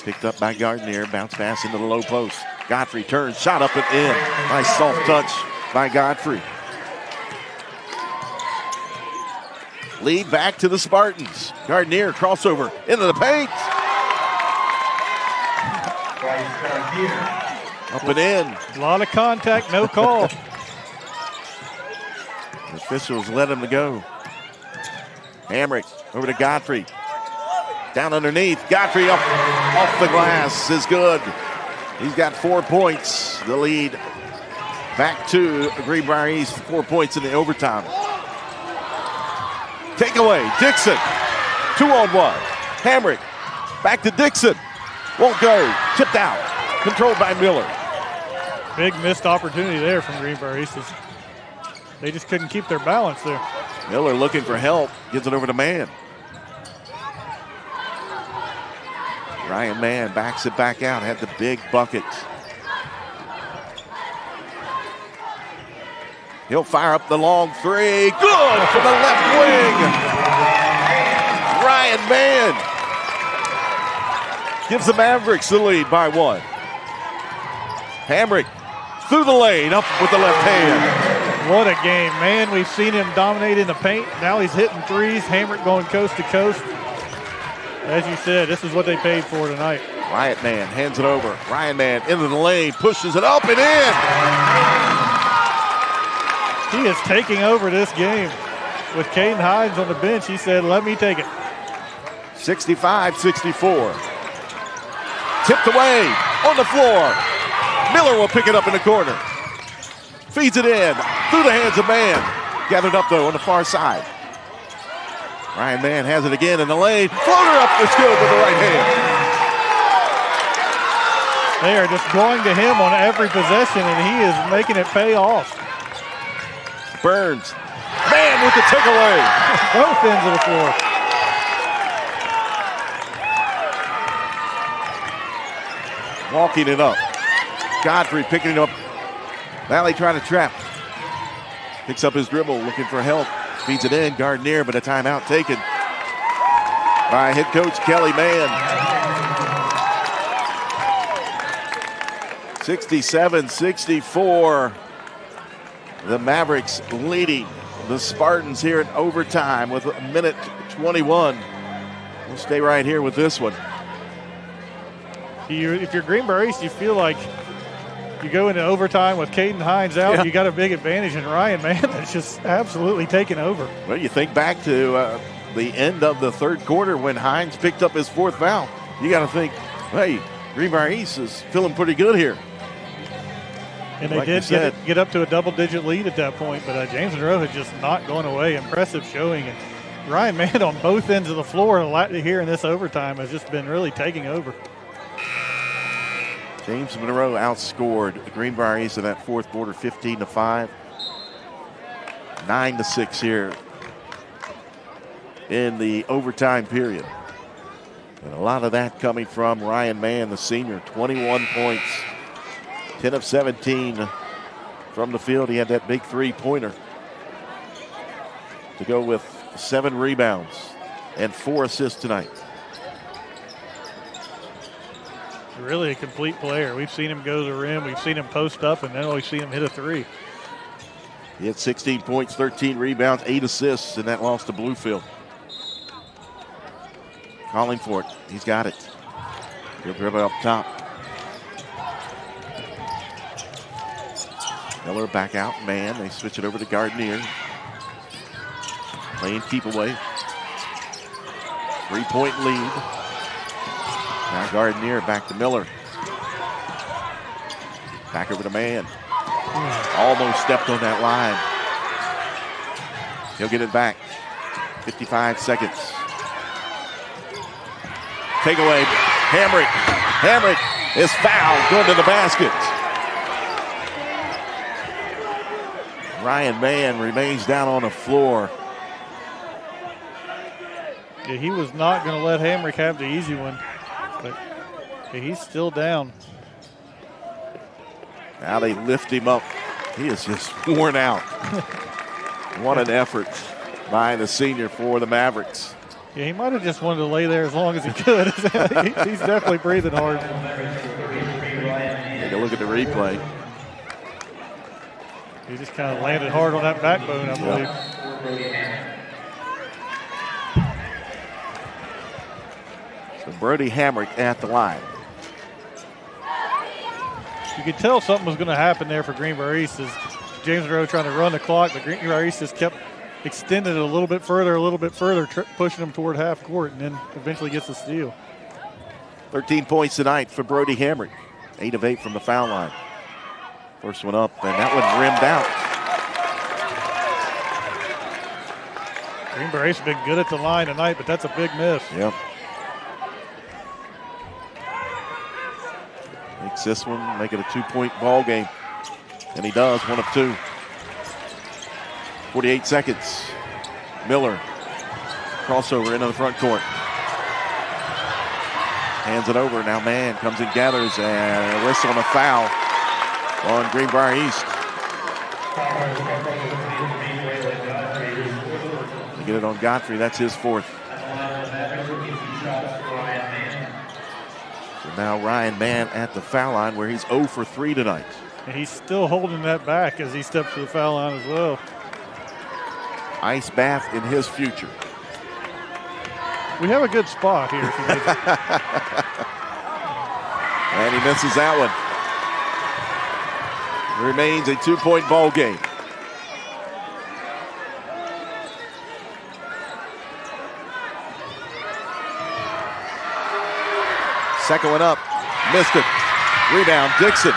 Picked up by Gardner, bounce pass into the low post. Godfrey turns, shot up and in. Nice soft touch by Godfrey. Lead back to the Spartans. Gardner crossover into the paint. Up and in. A lot of contact, no call. The officials let him to go. Hamrick over to Godfrey. Down underneath. Godfrey up off the glass is good. He's got 4 points. The lead back to Greenbrier East. 4 points in the overtime. Takeaway. Dixon. 2-on-1. Hamrick. Back to Dixon. Won't go. Tipped out. Controlled by Miller. Big missed opportunity there from Greenbrier East. They just couldn't keep their balance there. Miller looking for help. Gives it over to Mann. Ryan Mann backs it back out. Had the big bucket. He'll fire up the long three. Good from the left wing. Ryan Mann gives the Mavericks the lead by 1. Hamrick through the lane, up with the left hand. What a game, man. We've seen him dominate in the paint. Now he's hitting threes. Hamrick going coast to coast. As you said, this is what they paid for tonight. Ryan Mann hands it over. Ryan Mann into the lane, pushes it up and in. He is taking over this game. With Caden Hines on the bench, he said, let me take it. 65-64. Tipped away on the floor. Miller will pick it up in the corner. Feeds it in through the hands of Mann. Gathered up, though, on the far side. Ryan Mann has it again in the lane. Floater up, it's good with the right hand. They are just going to him on every possession, and he is making it pay off. Burns. Mann with the takeaway. Both ends of the floor. Walking it up. Godfrey picking it up. Valley trying to trap. Picks up his dribble, looking for help. Feeds it in, Gardner, but a timeout taken by head coach Kelly Mann. 67-64. The Mavericks leading the Spartans here in overtime with a minute 21. We'll stay right here with this one. If you're Greenbrier East, you feel like you go into overtime with Caden Hines out, Yeah. you got a big advantage, and Ryan Mann that's just absolutely taken over. Well, you think back to the end of the third quarter when Hines picked up his 4th foul. You got to think, hey, Greenbrier East is feeling pretty good here. And they did get up to a double-digit lead at that point, but James Monroe had just not gone away. Impressive showing. And Ryan Mann on both ends of the floor here in this overtime has just been really taking over. James Monroe outscored Greenbrier East in that 4th quarter, 15-5. 9-6 here in the overtime period. And a lot of that coming from Ryan Mann, the senior, 21 points. 10 of 17 from the field. He had that big 3-pointer to go with 7 rebounds and 4 assists tonight. Really a complete player. We've seen him go to the rim. We've seen him post up, and then we've seen him hit a 3. He had 16 points, 13 rebounds, 8 assists in that loss to Bluefield. Calling for it. He's got it. He'll dribble up top. Miller back out, man. They switch it over to Gardner. Playing keep away. 3-point lead. Now Gardner back to Miller. Back over to Mann. Almost stepped on that line. He'll get it back. 55 seconds. Takeaway. Hamrick is fouled, going to the basket. Ryan Mann remains down on the floor. Yeah, he was not going to let Hamrick have the easy one, but he's still down. Now they lift him up. He is just worn out. What an effort by the senior for the Mavericks. Yeah, he might have just wanted to lay there as long as he could. He's definitely breathing hard. Take a look at the replay. He just kind of landed hard on that backbone, I believe. So Brody Hamrick at the line. You could tell something was going to happen there for Greenbrier East as James Monroe trying to run the clock, but Greenbrier East just kept extending it a little bit further, pushing them toward half court, and then eventually gets the steal. 13 points tonight for Brody Hamrick. 8 of 8 from the foul line. First one up, and that one rimmed out. Greenbrier East has been good at the line tonight, but that's a big miss. Yep. Makes this one, make it a 2-point ball game. And he does, 1 of 2. 48 seconds. Miller, crossover into the front court. Hands it over, now Mann comes and gathers, and a whistle and a foul on Greenbrier East. To get it on Godfrey, that's his 4th. So now Ryan Mann at the foul line where he's 0 for 3 tonight. And he's still holding that back as he steps to the foul line as well. Ice bath in his future. We have a good spot here. And he misses that one. It remains a 2-point ball game. Second one up, missed it. Rebound, Dixon.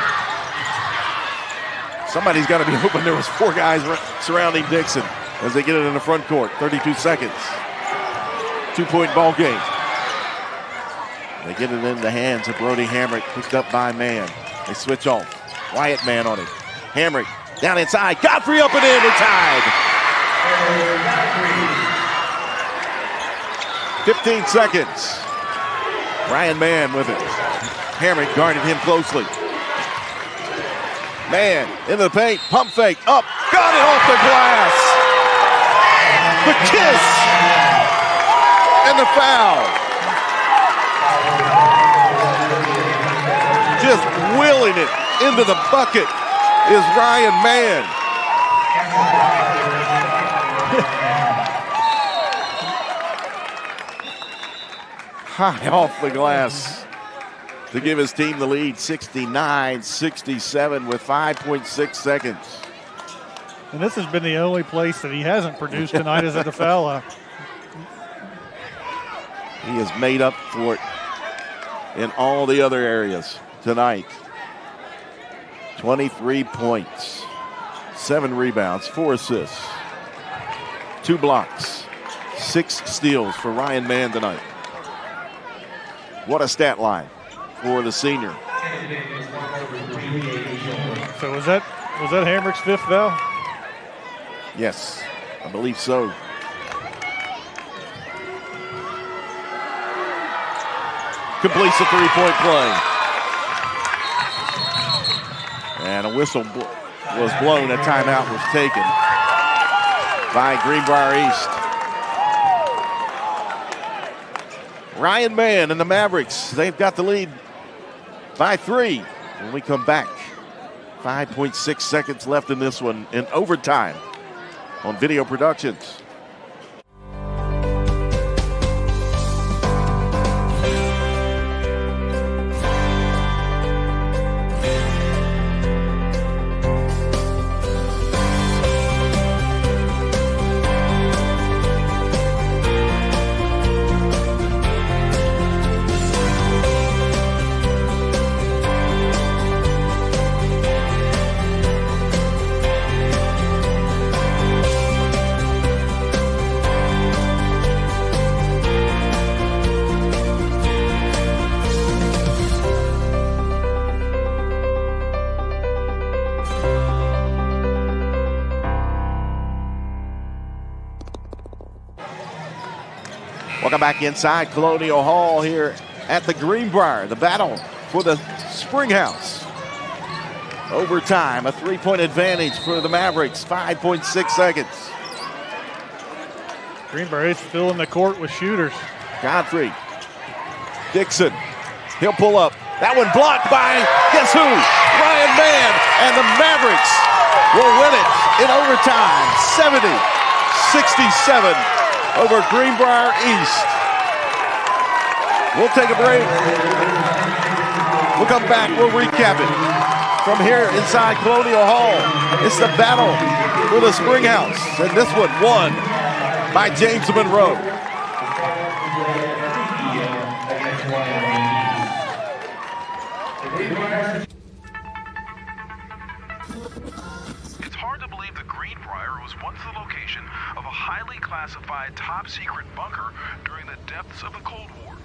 Somebody's got to be open. There was 4 guys surrounding Dixon as they get it in the front court. 32 seconds. 2-point ball game. They get it in the hands of Brody Hamrick, picked up by Mann. They switch off. Wyatt Mann on it. Hamrick down inside. Godfrey up and in. We're tied. 15 seconds. Ryan Mann with it. Hamrick guarded him closely. Mann into the paint. Pump fake. Up. Got it off the glass. The kiss. And the foul. Just willing it into the bucket is Ryan Mann. High off the glass to give his team the lead, 69-67 with 5.6 seconds. And this has been the only place that he hasn't produced tonight is at the foul line. He has made up for it in all the other areas tonight. 23 points, 7 rebounds, 4 assists, 2 blocks, 6 steals for Ryan Mann tonight. What a stat line for the senior. So was that Hamrick's 5th foul? Yes, I believe so. Completes the 3-point play. And a whistle was blown. A timeout was taken by Greenbrier East. Ryan Mann and the Mavericks, they've got the lead by 3 when we come back. 5.6 seconds left in this one in overtime on Video Productions. Welcome back inside Colonial Hall here at the Greenbrier. The battle for the Springhouse. Overtime, a 3-point advantage for the Mavericks, 5.6 seconds. Greenbrier is still in the court with shooters. Godfrey. Dixon. He'll pull up. That one blocked by, guess who? Ryan Mann. And the Mavericks will win it in overtime, 70-67 over Greenbrier East. We'll take a break. We'll come back. We'll recap it from here inside Colonial Hall. It's the battle for the Springhouse. And this one won by James Monroe. It's hard to believe the Greenbrier was once the location of a highly classified top-secret bunker during the depths of the Cold War.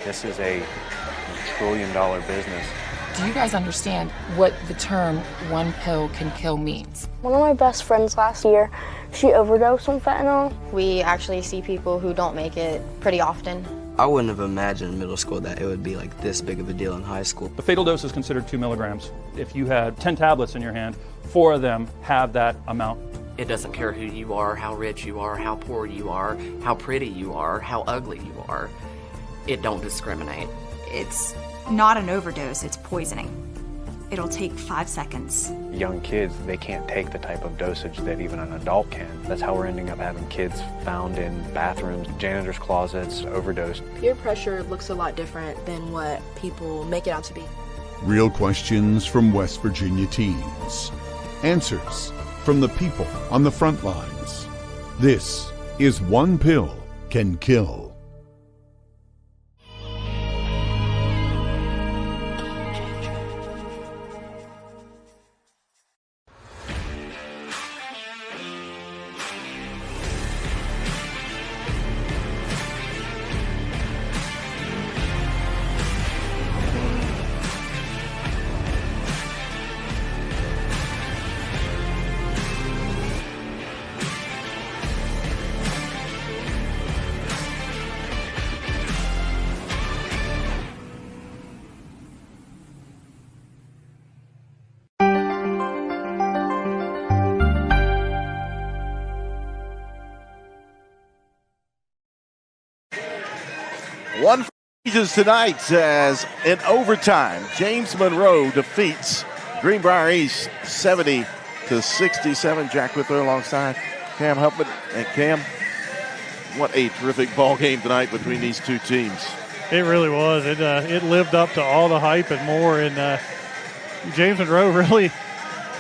This is a trillion-dollar business. Do you guys understand what the term "one pill can kill" means? One of my best friends last year, she overdosed on fentanyl. We actually see people who don't make it pretty often. I wouldn't have imagined in middle school that it would be like this big of a deal in high school. The fatal dose is considered 2 milligrams. If you had 10 tablets in your hand, 4 of them have that amount. It doesn't care who you are, how rich you are, how poor you are, how pretty you are, how ugly you are. It don't discriminate. It's not an overdose, it's poisoning. It'll take 5 seconds. Young kids, they can't take the type of dosage that even an adult can. That's how we're ending up having kids found in bathrooms, janitors' closets, overdosed. Peer pressure looks a lot different than what people make it out to be. Real questions from West Virginia teens. Answers from the people on the front lines. This is One Pill Can Kill. One Ages tonight as in overtime, James Monroe defeats Greenbrier East 70-67. Jack with her alongside Cam Huffman. And Cam, what a terrific ball game tonight between these two teams. It really was. It lived up to all the hype and more. And James Monroe really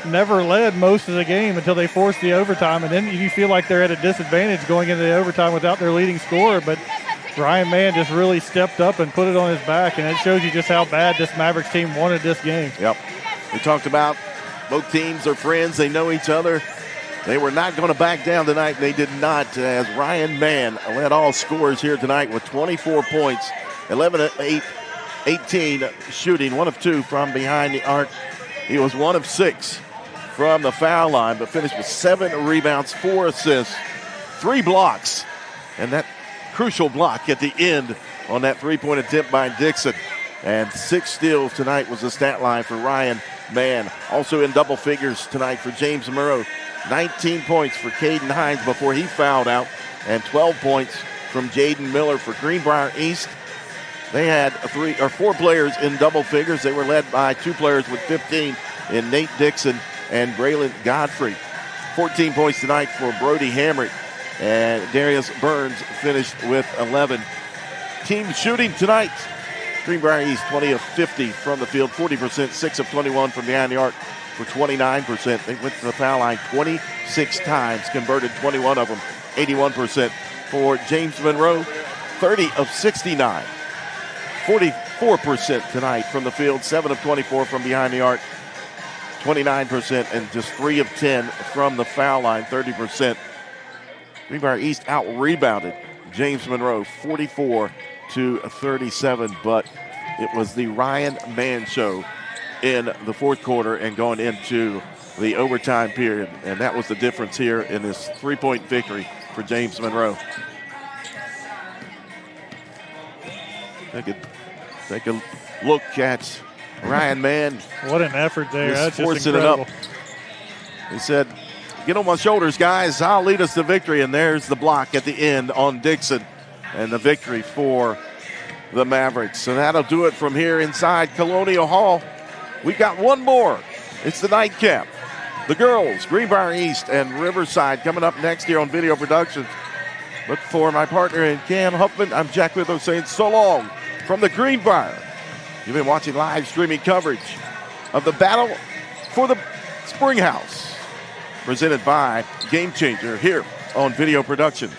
never led most of the game until they forced the overtime. And then you feel like they're at a disadvantage going into the overtime without their leading scorer. But Ryan Mann just really stepped up and put it on his back, and it shows you just how bad this Mavericks team wanted this game. Yep. We talked about both teams are friends. They know each other. They were not going to back down tonight. They did not, as Ryan Mann led all scorers here tonight with 24 points, 11-8, 18 shooting, 1 of 2 from behind the arc. He was 1 of 6 from the foul line, but finished with 7 rebounds, 4 assists, 3 blocks, and that crucial block at the end on that three-point attempt by Dixon. And 6 steals tonight was the stat line for Ryan Mann. Also in double figures tonight for James Monroe. 19 points for Caden Hines before he fouled out, and 12 points from Jaden Miller for Greenbrier East. They had 4 players in double figures. They were led by 2 players with 15 in Nate Dixon and Braylon Godfrey. 14 points tonight for Brody Hamrick. And Darius Burns finished with 11. Team shooting tonight. Greenbrier East 20 of 50 from the field, 40%, 6 of 21 from behind the arc for 29%. They went to the foul line 26 times, converted 21 of them, 81% for James Monroe. 30 of 69. 44% tonight from the field, 7 of 24 from behind the arc, 29%, and just 3 of 10 from the foul line, 30%. Greenbrier East out-rebounded James Monroe 44 to 37, but it was the Ryan Mann show in the fourth quarter and going into the overtime period, and that was the difference here in this three-point victory for James Monroe. Take a look at Ryan Mann. What an effort there. That's just forcing incredible. it up. He said, "Get on my shoulders, guys. I'll lead us to victory." And there's the block at the end on Dixon, and the victory for the Mavericks. So that'll do it from here inside Colonial Hall. We got one more. It's the nightcap. The girls, Greenbrier East and Riverside, coming up next here on Video Productions. But for my partner in Cam Huffman, I'm Jack Withrow saying so long from the Greenbrier. You've been watching live streaming coverage of the battle for the Springhouse, presented by Game Changer here on Video Productions.